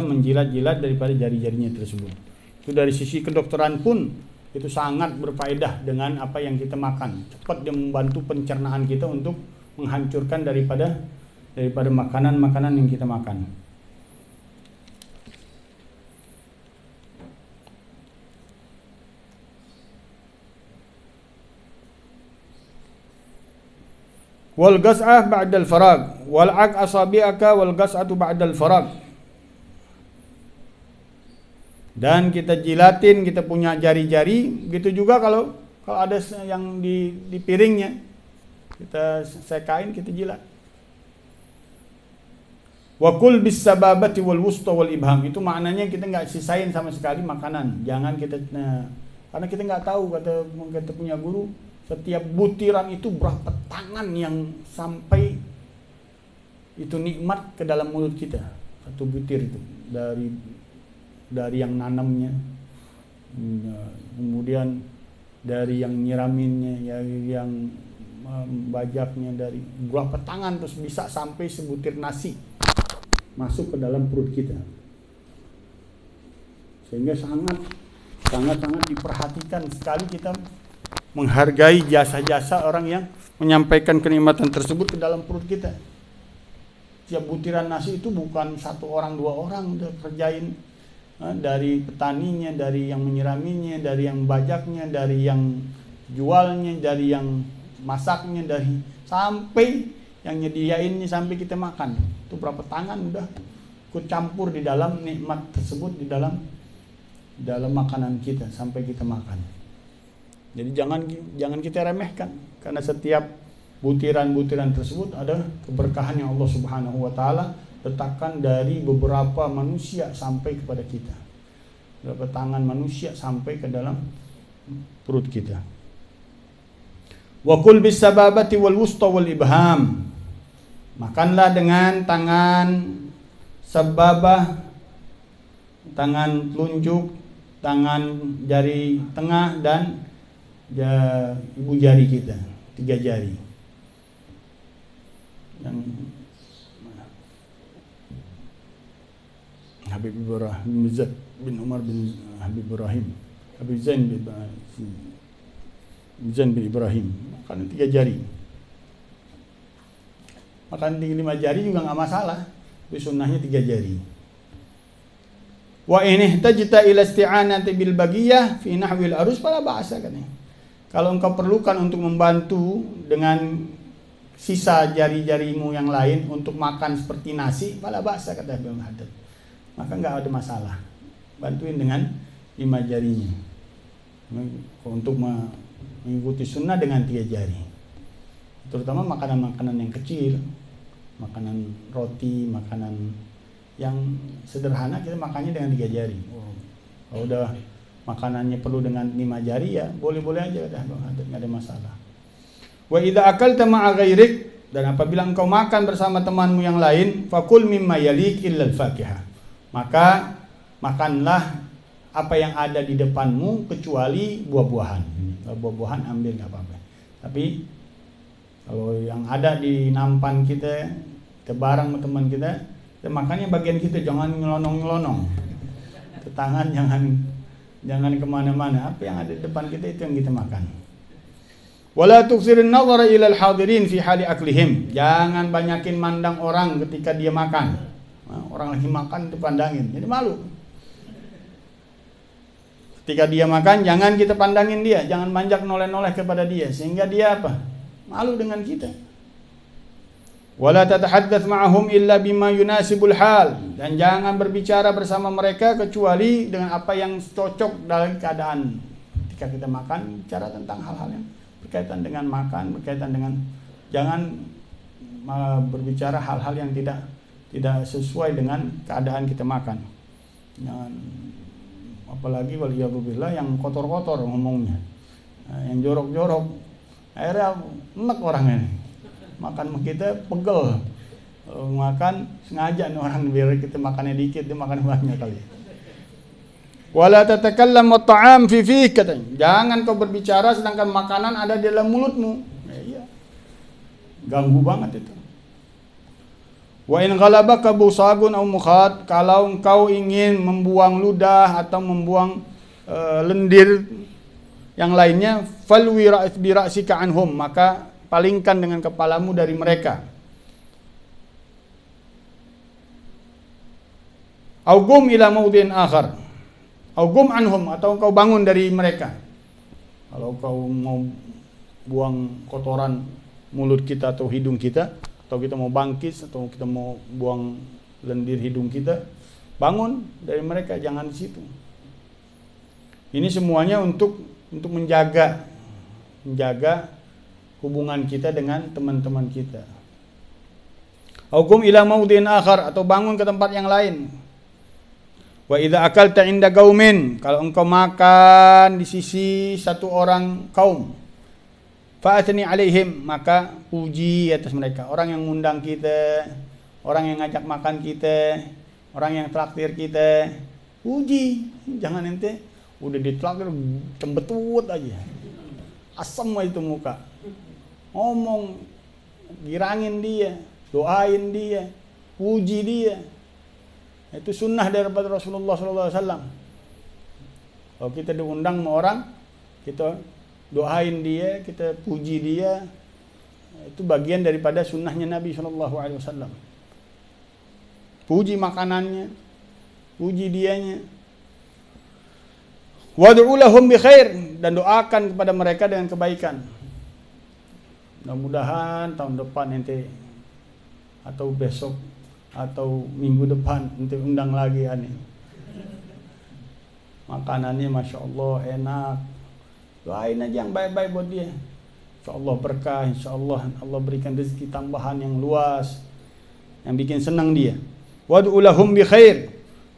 menjilat-jilat daripada jari-jarinya tersebut. Itu dari sisi kedokteran pun itu sangat berfaedah dengan apa yang kita makan. Cepat dia membantu pencernaan kita untuk menghancurkan daripada makanan-makanan yang kita makan. Wal gas'ah ba'dal farag, wal aq asabi'aka wal gas'atu ba'dal farag. Dan kita jilatin, kita punya jari-jari, begitu juga kalau ada yang di piringnya, kita sekain, kita jilat. Wa kul bis sababati wal wusta wal ibham, itu maknanya kita nggak sisain sama sekali makanan. Jangan kita karena kita nggak tahu, kata punya guru, setiap butiran itu berapa tangan yang sampai itu nikmat ke dalam mulut kita. Satu butir itu dari yang nanamnya, kemudian dari yang nyiraminnya, yang bajaknya, dari berapa tangan, terus bisa sampai sebutir nasi masuk ke dalam perut kita. Sehingga sangat diperhatikan sekali kita menghargai jasa-jasa orang yang menyampaikan kenikmatan tersebut ke dalam perut kita. Tiap butiran nasi itu bukan 1 orang 2 orang udah kerjain, dari petaninya, dari yang menyiraminya, dari yang bajaknya, dari yang jualnya, dari yang masaknya, dari sampai yang nyediainnya, sampai kita makan. Itu berapa tangan udah ikut campur di dalam nikmat tersebut, di dalam makanan kita sampai kita makan. Jadi jangan kita remehkan, karena setiap butiran-butiran tersebut ada keberkahan yang Allah Subhanahu wa taala retakan dari beberapa manusia sampai kepada kita. Beberapa tangan manusia sampai ke dalam perut kita. Wa kul bis sababati wal wusta wal ibham. Makanlah dengan tangan sababah, tangan telunjuk, tangan jari tengah dan ibu jari kita, 3 jari. Yang Habib Ibrahim Zaid bin Umar bin Habib Ibrahim, Habib Zain bin Ibrahim, makan 3 jari. Makan 5 jari juga nggak masalah, tapi sunnahnya 3 jari. Wa in ihtajta ila isti'anati bil bagiyah fi nahwil arus fala ba'sa katanya. Kalau engkau perlukan untuk membantu dengan sisa jari-jarimu yang lain untuk makan seperti nasi, fala ba'sa kata Ibnu Haddad. Maka enggak ada masalah. Bantuin dengan 5 jarinya. Untuk mengikuti sunnah dengan 3 jari. Terutama makanan-makanan yang kecil, makanan roti, makanan yang sederhana kita makannya dengan 3 jari. Kalau udah makanannya perlu dengan 5 jari ya boleh-boleh aja, nggak ada masalah. Wa idza akalta ma'a ghairik, dan apabila engkau makan bersama temanmu yang lain, fakul mimma yalik illa al-fakihah. Maka makanlah apa yang ada di depanmu kecuali buah-buahan. Buah-buahan ambil nggak apa-apa. Tapi kalau yang ada di nampan kita bareng sama teman kita makannya bagian kita, jangan nyelonong-nyelonong. Tangan jangan kemana-mana. Apa yang ada di depan kita itu yang kita makan. Wala tuksirin nazara ilal hadirin fi hali aklihim. Jangan banyakin mandang orang ketika dia makan. Orang lagi makan dipandangin, jadi malu. Ketika dia makan, jangan kita pandangin dia, jangan manjak noleh-noleh kepada dia, sehingga dia apa? Malu dengan kita. Wala tatahaddath ma'ahum illa bima yunasibul hal, dan jangan berbicara bersama mereka kecuali dengan apa yang cocok dalam keadaan. Ketika kita makan, bicara tentang hal-hal yang berkaitan dengan makan, berkaitan dengan, jangan berbicara hal-hal yang tidak sesuai dengan keadaan kita makan. Jangan, apalagi waliyadzubillah yang kotor-kotor ngomongnya, yang jorok-jorok, akhirnya enak orangnya. Makan kita pegel, makan sengaja nih orang biar kita makannya dikit, dia makan banyak kali. Wala tatakallam wa ta'am fi fik, katanya. Jangan kau berbicara sedangkan makanan ada di dalam mulutmu. Iya. Ganggu banget itu. Wa in ghalabaka busagun aw mukhat, kalau engkau ingin membuang ludah atau membuang lendir yang lainnya, falwi bi ra'sika anhum, maka palingkan dengan kepalamu dari mereka. Augum ila maudin akhar, augum anhum, atau engkau bangun dari mereka. Kalau kau mau buang kotoran mulut kita atau hidung kita, atau kita mau bangkis, atau kita mau buang lendir hidung kita, bangun dari mereka, jangan di situ. Ini semuanya untuk menjaga hubungan kita dengan teman-teman kita. Hukum ila maudin akhar, atau bangun ke tempat yang lain. Wa idza akalta inda qaumin, kalau engkau makan di sisi satu orang kaum, fa'atni alaihim, maka puji atas mereka. Orang yang ngundang kita, orang yang ngajak makan kita, orang yang traktir kita, puji. Jangan ente udah ditraktir cembetut aja, asam aja itu muka, ngomong, girangin dia, doain dia, puji dia. Itu sunnah daripada Rasulullah SAW. Kalau kita diundang sama orang, kita doain dia, kita puji dia, itu bagian daripada sunnahnya Nabi SAW. Puji makanannya, puji dianya. Wad'u lahum bi khair, dan doakan kepada mereka dengan kebaikan. Mudah-mudahan tahun depan nanti, atau besok, atau minggu depan nanti undang lagi aneh. Makanannya Masya Allah enak. Doain aja yang baik-baik buat dia. Insya Allah berkah, insya Allah Allah berikan rezeki tambahan yang luas, yang bikin senang dia. wad'u lahum bi khair,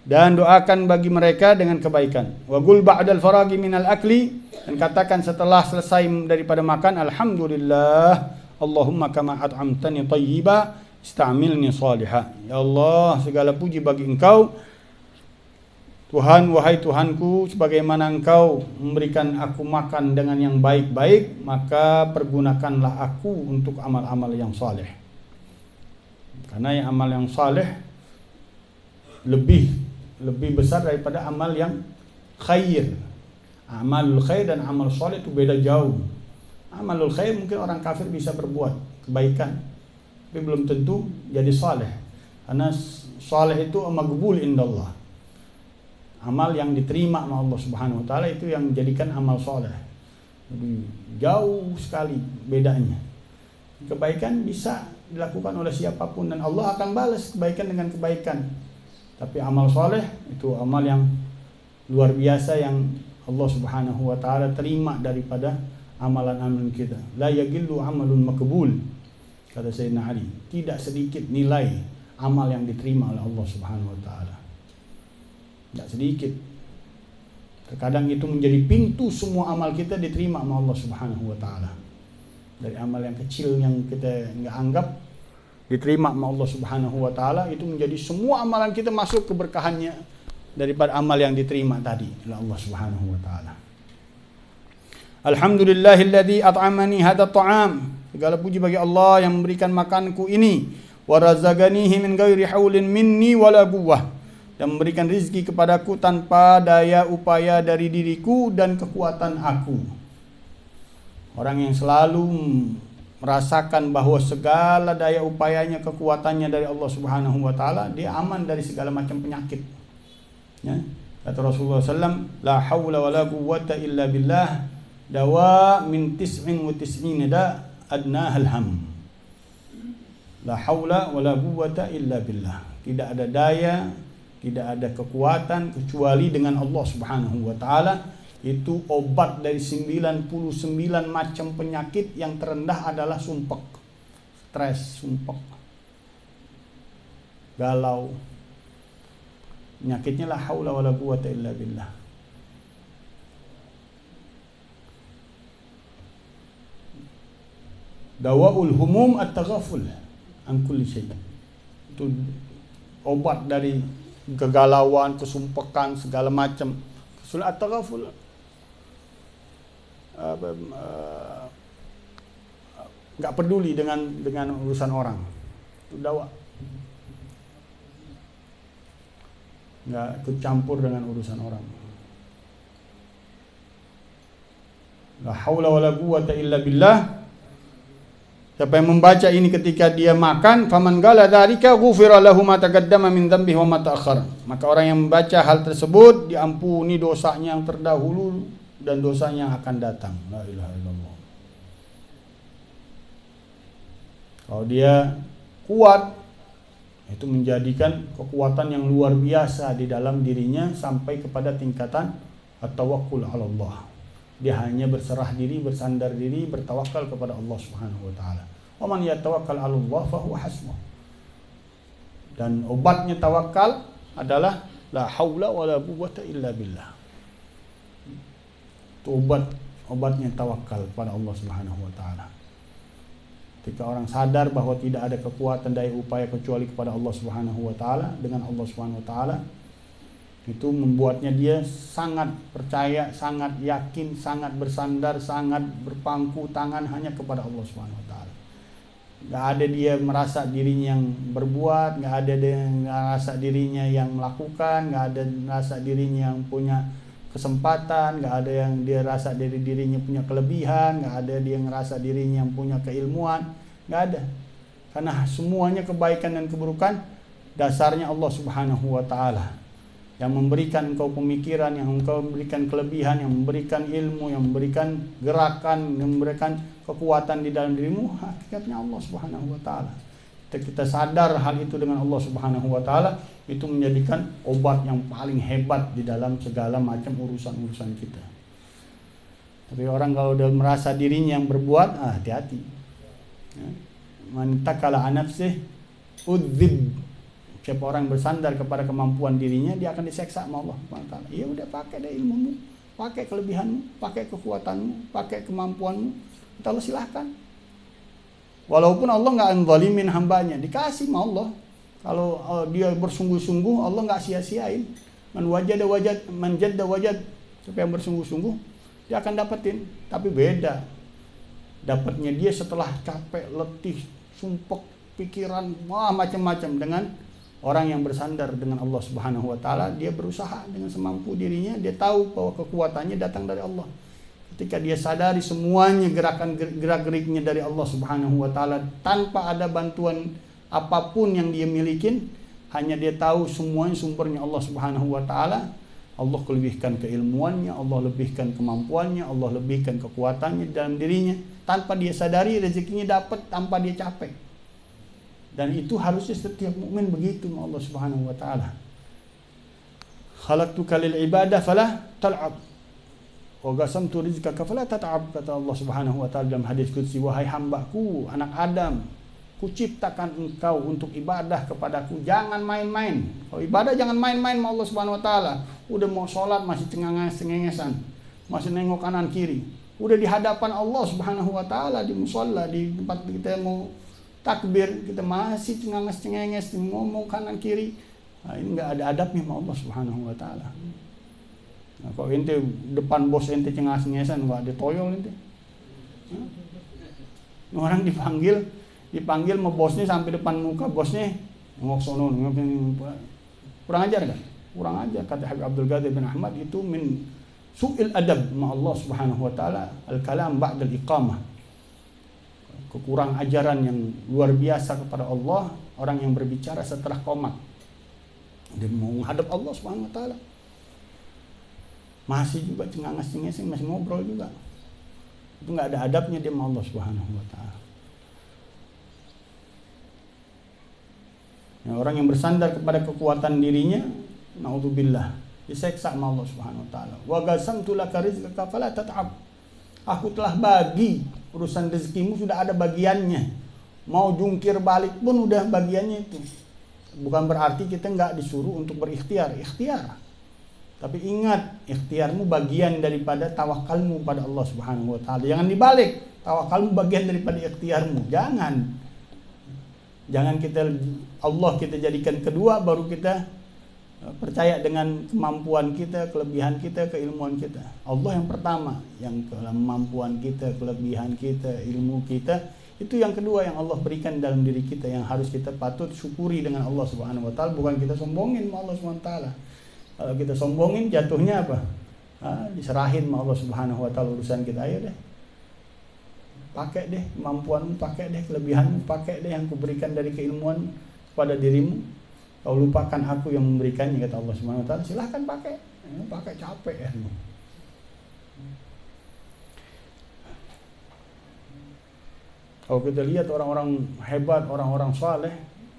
dan doakan bagi mereka dengan kebaikan. Wa qul ba'dal faragi minal akli, dan katakan setelah selesai daripada makan, alhamdulillah Allahumma kama at'amtani tayyiba istamilni salihah. Ya Allah, segala puji bagi Engkau Tuhan, wahai Tuhanku, sebagaimana Engkau memberikan aku makan dengan yang baik-baik, maka pergunakanlah aku untuk amal-amal yang saleh. Karena yang amal yang saleh lebih besar daripada amal yang khair. Amalul khair dan amal saleh itu beda jauh. Amalul khair mungkin orang kafir bisa berbuat kebaikan, tapi belum tentu jadi saleh. Karena saleh itu maghbul indallah. Amal yang diterima sama Allah Subhanahu wa taala itu yang menjadikan amal saleh. Jadi jauh sekali bedanya. Kebaikan bisa dilakukan oleh siapapun dan Allah akan balas kebaikan dengan kebaikan. Tapi amal saleh itu amal yang luar biasa yang Allah Subhanahu wa taala terima daripada amalan-amalan kita. La yagillu amalun makbul, kata Sayyidina Ali. Tidak sedikit nilai amal yang diterima oleh Allah Subhanahu wa taala. Tidak sedikit. Terkadang itu menjadi pintu semua amal kita diterima oleh Allah Subhanahu wa taala. Dari amal yang kecil yang kita enggak anggap diterima oleh Allah Subhanahu wa taala, itu menjadi semua amalan kita masuk keberkahannya daripada amal yang diterima tadi oleh Allah Subhanahu wa taala. Alhamdulillahilladzi at'amani hadha ta'am. Segala puji bagi Allah yang memberikan makanku ini, wa razaqanihi min ghairi haulin minni wala quwwah, dan memberikan rizki kepadaku tanpa daya upaya dari diriku dan kekuatan aku. Orang yang selalu merasakan bahwa segala daya upayanya, kekuatannya dari Allah Subhanahu wa taala, dia aman dari segala macam penyakit. Ya. Kata Rasulullah SAW, la haula wa la quwwata illa billah, dawa min tis'in wa tis'ina da adnahal ham. La haula wa la quwwata illa billah. Tidak ada daya, tidak ada kekuatan kecuali dengan Allah Subhanahu wa taala. Itu obat dari 99 macam penyakit. Yang terendah adalah sumpek, stres, sumpek, galau. Penyakitnya la haula wala quwwata illa billah. Dawaul humum at-taghaful an kulli syai'. Itu obat dari kegalauan, kesumpekan, segala macam. Surat at-taghaful, nggak peduli dengan urusan orang, itu dawa, nggak ikut campur dengan urusan orang. La haula wala quwwata illa billah. Siapa yang membaca ini ketika dia makan, faman qala dzalika ghufira lahu ma taqaddama min dzambihi wa ma ta'akhkhar. Maka orang yang membaca hal tersebut diampuni dosanya yang terdahulu dan dosanya yang akan datang. La ilaha illallah. Kalau dia kuat, itu menjadikan kekuatan yang luar biasa di dalam dirinya sampai kepada tingkatan at-tawakkul 'ala Allah. Dia hanya berserah diri, bersandar diri, bertawakal kepada Allah Subhanahu wa taala. Wa man yatawakkal 'ala Allah fa huwa hasbuh. Dan obatnya tawakal adalah la haula wala quwwata illa billah. Itu obatnya tawakal kepada Allah Subhanahu wa taala. Ketika orang sadar bahwa tidak ada kekuatan daya upaya kecuali kepada Allah Subhanahu wa taala, dengan Allah Subhanahu wa taala, itu membuatnya dia sangat percaya, sangat yakin, sangat bersandar, sangat berpangku tangan hanya kepada Allah Subhanahu wa taala. Gak ada dia merasa dirinya yang berbuat, gak ada dia merasa dirinya yang melakukan, gak ada merasa dirinya yang punya kesempatan, gak ada yang dia rasa dirinya punya kelebihan, gak ada dia ngerasa dirinya yang punya keilmuan, gak ada. Karena semuanya kebaikan dan keburukan dasarnya Allah Subhanahu wa taala. Yang memberikan engkau pemikiran, yang engkau memberikan kelebihan, yang memberikan ilmu, yang memberikan gerakan, yang memberikan kekuatan di dalam dirimu, hakikatnya Allah Subhanahu wa taala. Kita sadar hal itu dengan Allah Subhanahu wa taala, itu menjadikan obat yang paling hebat di dalam segala macam urusan-urusan kita. Tapi orang kalau udah merasa dirinya yang berbuat, hati-hati. Man takala an nafsihi udzib Siapa orang yang bersandar kepada kemampuan dirinya, dia akan diseksa sama Allah Subhanahu wa taala. Ya udah, pakai deh ilmumu, pakai kelebihanmu, pakai kekuatanmu, pakai kemampuanmu. Kata Allah, silahkan. Walaupun Allah nggak zalimin hambanya, dikasih sama Allah. Kalau dia bersungguh-sungguh, Allah nggak sia-siain. Man wajada wajad, man jadda wajad. Siapa yang bersungguh-sungguh, dia akan dapetin. Tapi beda. Dapatnya dia setelah capek, letih, sumpek, pikiran, wah macam-macam. Dengan orang yang bersandar dengan Allah Subhanahu wa taala, dia berusaha dengan semampu dirinya, dia tahu bahwa kekuatannya datang dari Allah. Ketika dia sadari semuanya gerak-geriknya dari Allah Subhanahu wa taala tanpa ada bantuan apapun yang dia milikin, hanya dia tahu semuanya sumbernya Allah Subhanahu wa taala. Allah lebihkan keilmuannya, Allah lebihkan kemampuannya, Allah lebihkan kekuatannya dalam dirinya. Tanpa dia sadari, rezekinya dapat tanpa dia capek. Dan itu harusnya setiap mukmin begitu sama Allah Subhanahu wa taala. Khalaqtuka lil ibadah fala tal'ab. Wa qasamtu rizqaka fala tat'ab, kata Allah Subhanahu wa taala dalam hadis qudsi, wahai hambaku, anak Adam, kuciptakan engkau untuk ibadah kepadaku, jangan main-main. Kalau ibadah jangan main-main sama Allah Subhanahu wa taala. Udah mau sholat masih cengengesan, masih nengok kanan kiri. Udah di hadapan Allah Subhanahu wa taala di musalla, di tempat kita mau takbir, kita masih cengenges ngomong kanan kiri. Nah, ini nggak ada adabnya sama Allah Subhanahu wa taala. Nah, kalau ente depan bos ente cengengesan, nggak ditoyol ente. Orang dipanggil sama bosnya sampai depan muka bosnya, ngomong sono, kurang ajar kan? Kurang ajar, kata Habib Abdul Qadir bin Ahmad, itu min su'il adab ma Allah Subhanahu wa taala, al-kalam ba'dal iqamah. Kekurang ajaran yang luar biasa kepada Allah, orang yang berbicara setelah qomat. Dia mau menghadap Allah Subhanahu wa taala. Masih juga cengangas-cengesing, masih ngobrol juga. Itu enggak ada adabnya dia sama Allah Subhanahu wa taala. Nah, orang yang bersandar kepada kekuatan dirinya, naudzubillah, diseksa sama Allah Subhanahu wa taala. Wa qasamtu laka rizqaka fala tat'ab. Aku telah bagi urusan rezekimu, sudah ada bagiannya. Mau jungkir balik pun udah bagiannya itu. Bukan berarti kita nggak disuruh untuk berikhtiar, ikhtiar. Tapi ingat, ikhtiarmu bagian daripada tawakalmu pada Allah Subhanahu wa taala. Jangan dibalik, tawakalmu bagian daripada ikhtiarmu. Jangan Allah kita jadikan kedua, baru kita percaya dengan kemampuan kita, kelebihan kita, keilmuan kita. Allah yang pertama, yang kemampuan kita, kelebihan kita, ilmu kita, itu yang kedua yang Allah berikan dalam diri kita, yang harus kita patut syukuri dengan Allah Subhanahu wa taala, bukan kita sombongin sama Allah Subhanahu wa taala. Kalau kita sombongin, jatuhnya apa? Diserahin sama Allah Subhanahu wa taala urusan kita. Ayo deh, pakai deh kemampuanmu, pakai deh kelebihanmu, pakai deh yang kuberikan dari keilmuan pada dirimu. Kau lupakan aku yang memberikannya, kata Allah Subhanahu wa taala, silahkan pakai. Pakai capek ya. Kalau kita lihat orang-orang hebat, orang-orang saleh,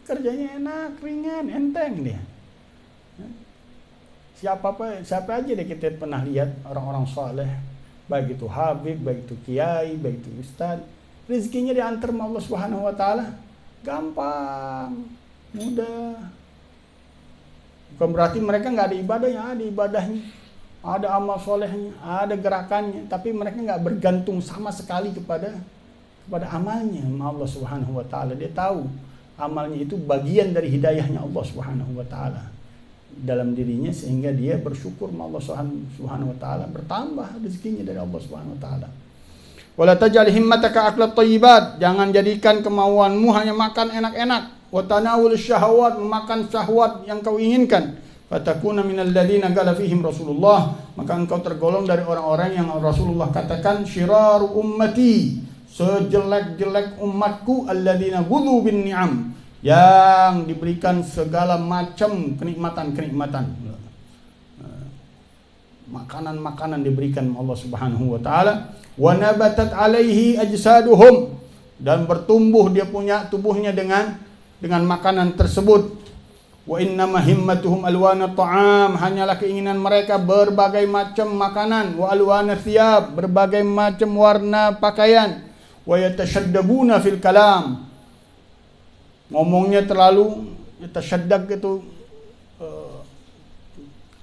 kerjanya enak, ringan, enteng dia. Siapa aja deh kita pernah lihat orang-orang saleh, baik itu habib, baik itu kiai, baik itu ustaz, rezekinya diantar sama Allah Subhanahu wa taala, gampang, mudah. Bukan berarti mereka nggak ada ibadahnya, ada ibadahnya, ada amal solehnya, ada gerakannya, tapi mereka nggak bergantung sama sekali kepada amalnya Allah Subhanahu wa taala. Dia tahu amalnya itu bagian dari hidayahnya Allah Subhanahu wa taala dalam dirinya, sehingga dia bersyukur sama Allah Subhanahu wa taala, bertambah rezekinya dari Allah Subhanahu wa taala. Wala taj'al himmataka aklat thayyibat, jangan jadikan kemauanmu hanya makan enak-enak. Wa tanawul syahawat, memakan syahwat yang kau inginkan. Fatakuna minal ladzina qala fihim Rasulullah, maka engkau tergolong dari orang-orang yang Rasulullah katakan syiraru ummati, sejelek-jelek umatku, alladzina ghudhu bin ni'am, yang diberikan segala macam kenikmatan-kenikmatan. Makanan-makanan diberikan Allah Subhanahu wa taala. Wa nabatat alaihi ajsaduhum, dan bertumbuh dia punya tubuhnya dengan makanan tersebut. Wa innama himmatuhum alwana ta'am, hanyalah keinginan mereka berbagai macam makanan. Wa alwana thiyab, berbagai macam warna pakaian. Wa yatashaddabuna fil kalam, ngomongnya terlalu Yatashaddaq itu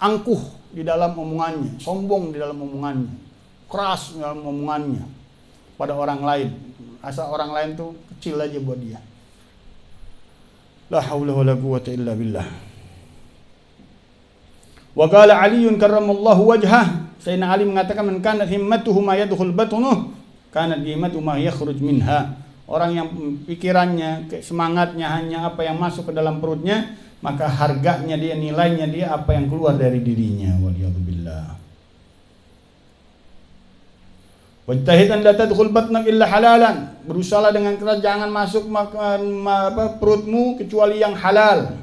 angkuh di dalam omongannya, sombong di dalam omongannya, keras di dalam omongannya pada orang lain. Asal orang lain tuh kecil aja buat dia. La haula wala quwwata illa billah. Wa qala Ali karramallahu wajhah. Sayyidina Ali mengatakan, man kanat himmatuhu ma yadkhul batnuh, kanat himmatuhu ma yakhruj minha. Orang yang pikirannya, semangatnya hanya apa yang masuk ke dalam perutnya, maka harganya dia, nilainya dia apa yang keluar dari dirinya. Waliyadzubillah. Wajtahid an la tadkhul batnak illa halalan. Berusaha dengan keras jangan masuk perutmu kecuali yang halal.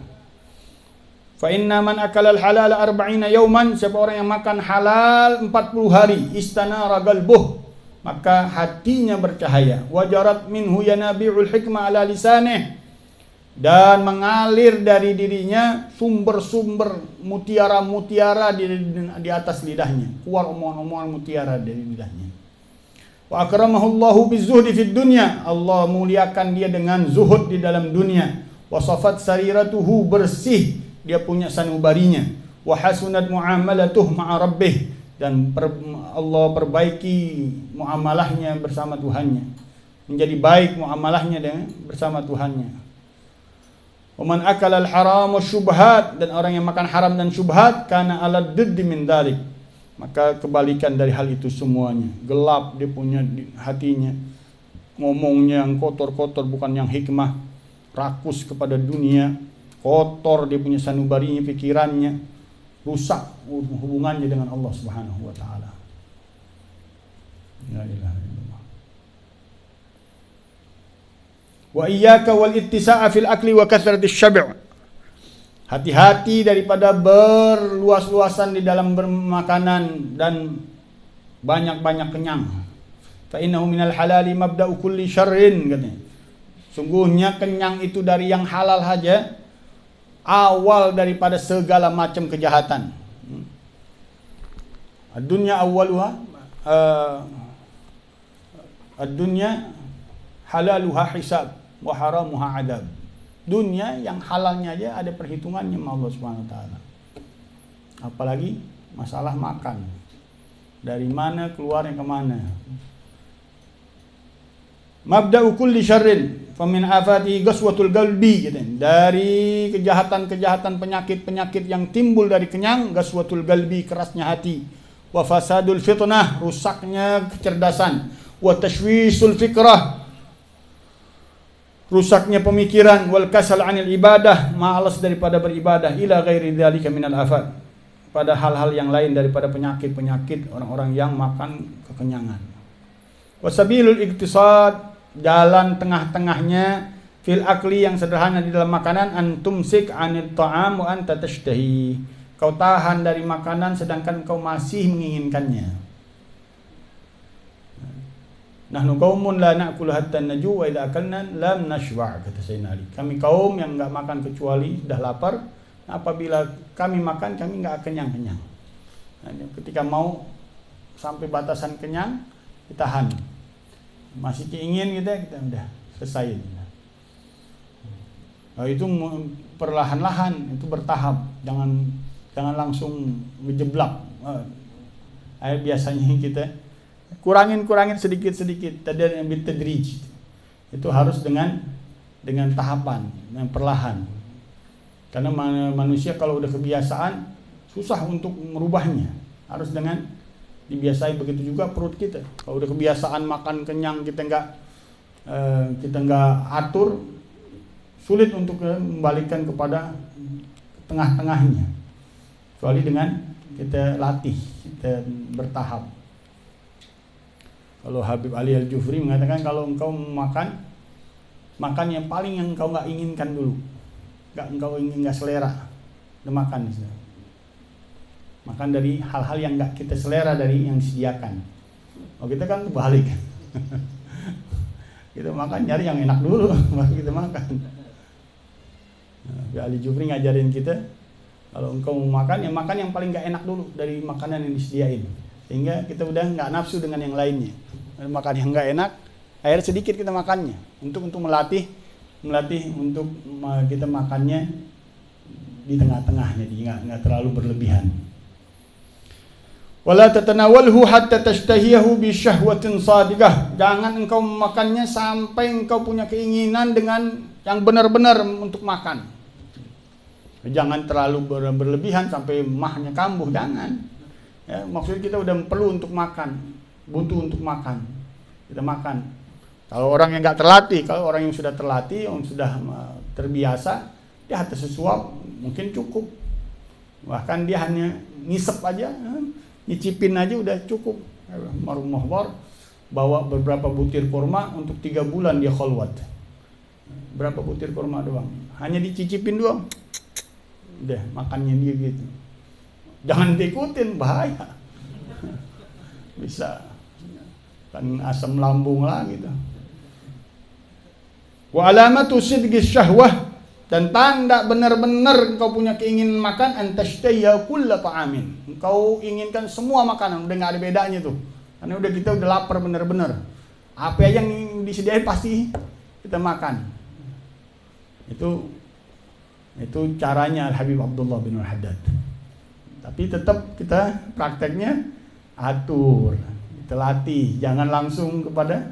Fa inna man akala al-halal 40 yawman, siapa orang yang makan halal 40 hari, istanara qalbuh, maka hatinya bercahaya. Wajarat minhu yanabi'ul hikmah ala lisanih, dan mengalir dari dirinya sumber-sumber mutiara-mutiara di atas lidahnya, keluar omongan-omongan mutiara dari lidahnya. Wa akramahullahu bizuhdi fid dunya, Allah muliakan dia dengan zuhud di dalam dunia. Wa safat sariratuhu, bersih dia punya sanubarinya. Wa hasunat muamalatuh ma'a rabbih, dan Allah perbaiki muamalahnya bersama Tuhannya, menjadi baik muamalahnya dengan bersama Tuhannya. Wa man akala al-haram wasyubhat, dan orang yang makan haram dan syubhat, kana ala diddi min dalik, maka kebalikan dari hal itu semuanya. Gelap dia punya hatinya, ngomongnya yang kotor-kotor bukan yang hikmah, rakus kepada dunia, kotor dia punya sanubarinya, pikirannya rusak hubungannya dengan Allah Subhanahu wa taala. La ilaha illallah. Wa iyyaka wal ittisa'a fil akli wa kathratish syab'. Hati-hati daripada berluas-luasan di dalam bermakanan dan banyak-banyak kenyang. Fa innahu minal halali mabda'u kulli syarrin, katanya. Sungguhnya kenyang itu dari yang halal saja awal daripada segala macam kejahatan. Ad-dunya awwaluha ad-dunya halaluha hisab wa haramuha adab. Dunia yang halalnya aja ada perhitungannya sama Allah Subhanahu wa taala. Apalagi masalah makan. Dari mana keluarnya ke mana? Mabda'u kulli syarrin famin afati ghaswatul qalbi, gitu. Dari kejahatan-kejahatan, penyakit-penyakit yang timbul dari kenyang, ghaswatul qalbi, kerasnya hati. Wa fasadul fitnah, rusaknya kecerdasan. Wa tashwisul fikrah, rusaknya pemikiran. Wal kasal anil ibadah, malas daripada beribadah. Ila ghairi dzalika minal afat, pada hal-hal yang lain daripada penyakit-penyakit orang-orang yang makan kekenyangan. Wasabilul iktisad, jalan tengah-tengahnya, fil akli, yang sederhana di dalam makanan, antumsik anit ta'am wa anta tashtahi, kau tahan dari makanan sedangkan kau masih menginginkannya. Nahnu qaumun la na'kulu hatta naju wa idza akalna lam nashba', kata Sayyidina Ali. Kami kaum yang enggak makan kecuali sudah lapar. Apabila kami makan, kami enggak kenyang-kenyang. Nah, ketika mau sampai batasan kenyang, ditahan. Masih keingin kita udah selesai. Nah, itu perlahan-lahan, itu bertahap. Jangan langsung ngejeblak. Biasanya kita kurangin sedikit-sedikit, tadrij. Itu harus dengan tahapan, dengan perlahan. Karena manusia kalau udah kebiasaan susah untuk merubahnya. Harus dengan dibiasai. Begitu juga perut kita. Kalau udah kebiasaan makan kenyang, kita nggak atur, sulit untuk kembalikan kepada tengah-tengahnya. Kecuali dengan kita latih, kita bertahap. Kalau Habib Ali Al-Jufri mengatakan, kalau engkau makan yang paling yang engkau nggak inginkan dulu, nggak selera, udah makan. Makan dari hal-hal yang nggak kita selera dari yang disediakan. Oh, kita kan kebalik. Kita makan nyari yang enak dulu, baru kita makan. Habib Ali Jufri ngajarin kita, kalau engkau mau makan yang paling nggak enak dulu dari makanan yang disediain. Sehingga kita udah nggak nafsu dengan yang lainnya. Makan yang nggak enak, akhirnya sedikit kita makannya untuk melatih melatih untuk kita makannya di tengah-tengah, jadi nggak terlalu berlebihan. Wala tatanawalhu hatta tashtahiyahu bi syahwatin sadiqah. Jangan engkau memakannya sampai engkau punya keinginan dengan yang benar-benar untuk makan. Jangan terlalu berlebihan sampai mahnya kambuh, jangan. Ya, maksudnya kita udah perlu untuk makan, butuh untuk makan, kita makan. Kalau orang yang nggak terlatih, kalau orang yang sudah terlatih, yang sudah terbiasa, dia atas sesuap mungkin cukup. Bahkan dia hanya ngisep aja, nyicipin aja udah cukup. Marumahbar bawa beberapa butir kurma untuk 3 bulan dia khalwat. Berapa butir kurma doang, hanya dicicipin doang, udah makannya dia gitu. Jangan diikutin, bahaya. Bisa kan asam lambung lah gitu. Wa alamatu sidqis syahwah, dan tanda benar-benar engkau punya keinginan makan, antashtahiya kulla ta'amin. Engkau inginkan semua makanan, udah enggak ada bedanya tuh. Karena kita udah lapar benar-benar. Apa aja yang disediain pasti kita makan. Itu caranya Al-Habib Abdullah bin Al-Haddad. Tapi tetap kita prakteknya atur, kita latih, jangan langsung kepada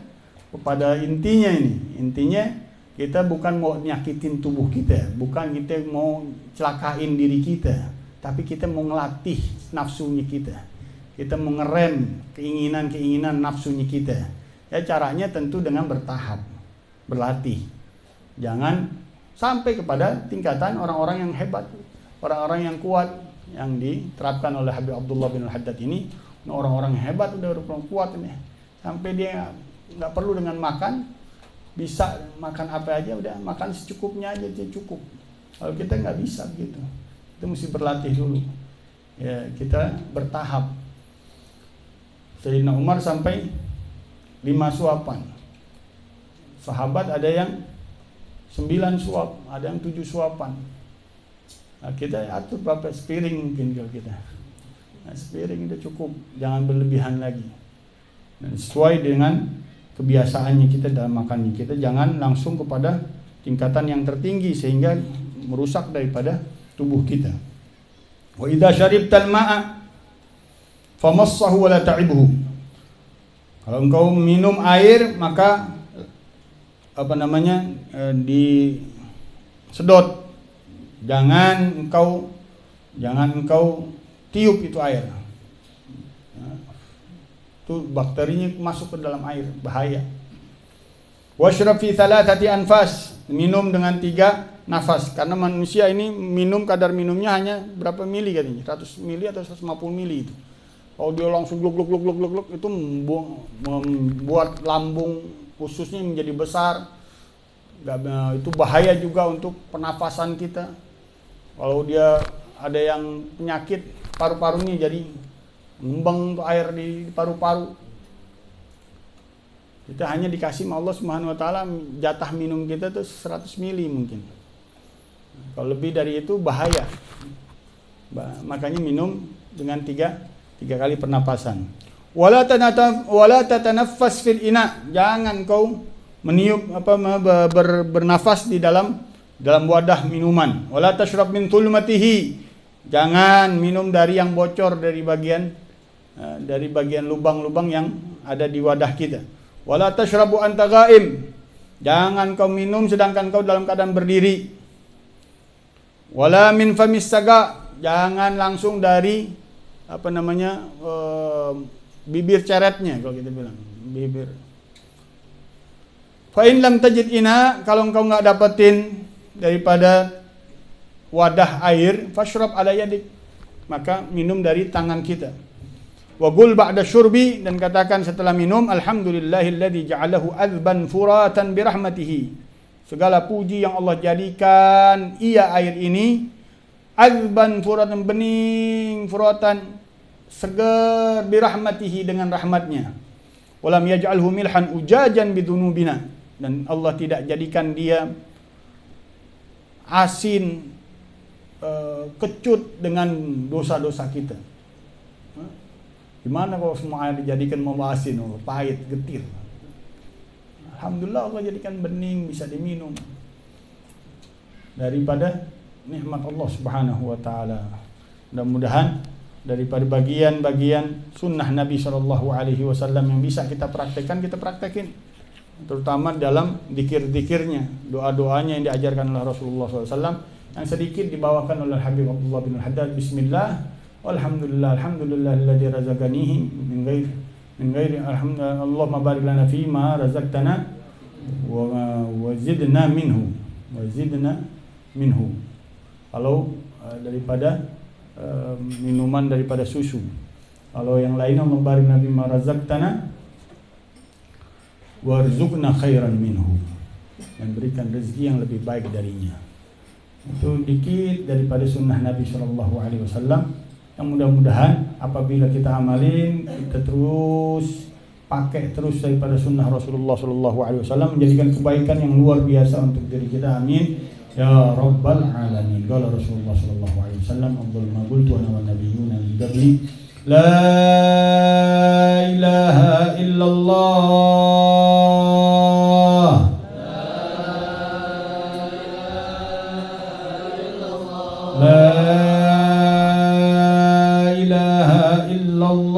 intinya ini. Intinya kita bukan mau nyakitin tubuh kita, bukan kita mau celakain diri kita, tapi kita mau ngelatih nafsunya kita. Kita mau ngerem keinginan nafsunya kita. Ya caranya tentu dengan bertahap, berlatih. Jangan sampai kepada tingkatan orang-orang yang hebat, orang-orang yang kuat yang diterapkan oleh Habib Abdullah bin Al-Haddad ini. Orang-orang yang hebat, udah orang kuat ini. Sampai dia nggak perlu dengan makan, bisa makan apa aja, udah makan secukupnya aja, dia cukup. Kalau kita nggak bisa begitu, kita mesti berlatih dulu. Ya, kita bertahap. Sayyidina Umar sampai 5 suapan. Sahabat ada yang 9 suap, ada yang 7 suapan. Nah, kita atur berapa sepiring mungkin kalau kita. Nah, sepiring itu cukup, jangan berlebihan lagi. Dan sesuai dengan kebiasaannya kita dalam makannya, kita jangan langsung kepada tingkatan yang tertinggi sehingga merusak daripada tubuh kita. Wa idza syaribtal ma'a famassahu wa la ta'ibhu. Kalau engkau minum air maka disedot. Jangan engkau tiup itu air. Itu bakterinya masuk ke dalam air, bahaya. Washrab fi thalathati anfas, minum dengan 3 nafas. Karena manusia ini minum, kadar minumnya hanya berapa mili katanya, 100 mili atau 150 mili itu. Kalau dia langsung gluk itu membuat lambung khususnya menjadi besar. Itu bahaya juga untuk pernafasan kita. Kalau dia ada yang penyakit paru-parunya jadi ngembang tuh air di paru-paru. Kita hanya dikasih Allah Subhanahu wa taala jatah minum kita tuh 100 mili mungkin. Kalau lebih dari itu bahaya. Makanya minum dengan 3 kali pernapasan. Wala tatanaffas fil ina. Jangan kau meniup bernafas di dalam wadah minuman. Wala tashrab min tulmatihi. Jangan minum dari yang bocor dari bagian lubang-lubang yang ada di wadah kita. Wala tashrabu anta ghaim. Jangan kau minum sedangkan kau dalam keadaan berdiri. Wala min famis saga. Jangan langsung dari bibir ceretnya kalau kita bilang, bibir. Fa in lam tajid ina, kalau engkau enggak dapetin daripada wadah air, fashrab ala yadik, maka minum dari tangan kita. Wa qul ba'da syurbi, dan katakan setelah minum, alhamdulillahilladzi ja'alahu adzban furatan birahmatihi. Segala puji yang Allah jadikan ia air ini adzban furatan, bening, furatan, segar, birahmatihi, dengan rahmatnya. Walam yaj'alhu milhan ujajan bidunubina, dan Allah tidak jadikan dia asin, kecut dengan dosa-dosa kita. Gimana kalau semua air dijadikan mau asin, pahit, getir? Alhamdulillah Allah jadikan bening, bisa diminum. daripada nikmat Allah Subhanahu wa taala. Mudah-mudahan daripada bagian-bagian sunnah Nabi sallallahu alaihi wasallam yang bisa kita praktekkan, kita praktekin. Terutama dalam zikir-zikirnya, doa-doanya yang diajarkan oleh Rasulullah SAW, yang sedikit dibawakan oleh Habib Abdullah bin Haddad. Bismillah, walhamdulillah, alhamdulillahilladzi razaqanihi min ghairi alhamdulillah, Allahumma barik lana fi ma razaqtana wa zidna minhu. Kalau daripada minuman daripada susu. Kalau yang lainnya membarik Nabi ma razaqtana warzuqna khairan minhu, dan berikan rezeki yang lebih baik darinya. Itu dikit daripada sunnah Nabi Shallallahu Alaihi Wasallam yang mudah-mudahan apabila kita amalin, kita terus pakai terus daripada sunnah Rasulullah Shallallahu Alaihi Wasallam, menjadikan kebaikan yang luar biasa untuk diri kita. Amin ya rabbal alamin. Qala Rasulullah Shallallahu Alaihi Wasallam, afdhalul ma qultu ana wan nabiyyuna min qabli la ilaha illallah. La ilaha illallah.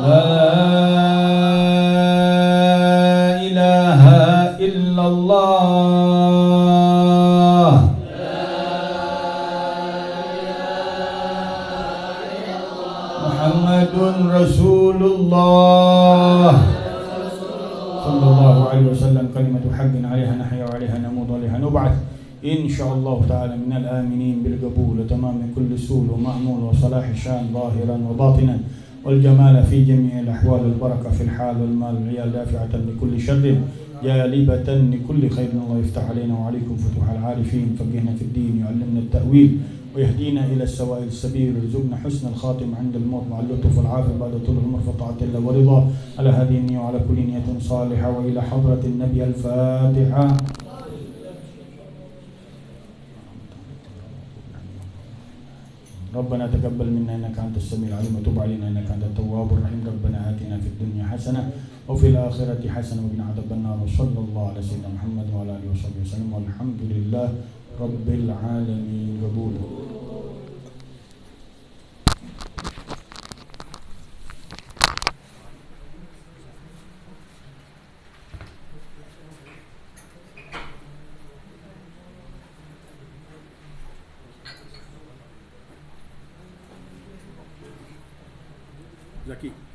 La ilaha illallah. Muhammadun Rasulullah sallallahu alaihi wasallam, kalimatu haqqin 'alaiha nahya wa 'alaiha namut wa 'alaiha nub'ath insyaallah ta'ala minal aminin bil qabul wa tamam kulli sul wa ma'mul wa salah shan zahiran wa batinan wal jamal fi jami'il ahwal al barakah fil hal wal mal ya dafi'atan li kulli sharrin jalibatan li kulli khairin. Allah yaftah 'alaina wa 'alaikum futuhal 'arifin, faqihna fid din, yu'allimna at-ta'wil ويهدينا إلى السواء السبيل، ويرزقنا حسن الخاتم عند الموت مع اللطف والعافية بعد طول العمر فطاعة الله ورضا. على هذه النية وعلى كل نية صالحة، وإلى حضرة النبي الفاتحة. ربنا تقبل منا إنك أنت السميع العليم وتب علينا إنك أنت التواب الرحيم. ربنا آتنا في الدنيا حسنة وفي الآخرة حسنة وقنا عذاب النار. وصلى الله على سيدنا محمد وعلى آله وصحبه وسلم والحمد لله رب العالمين. قبول. Zaki.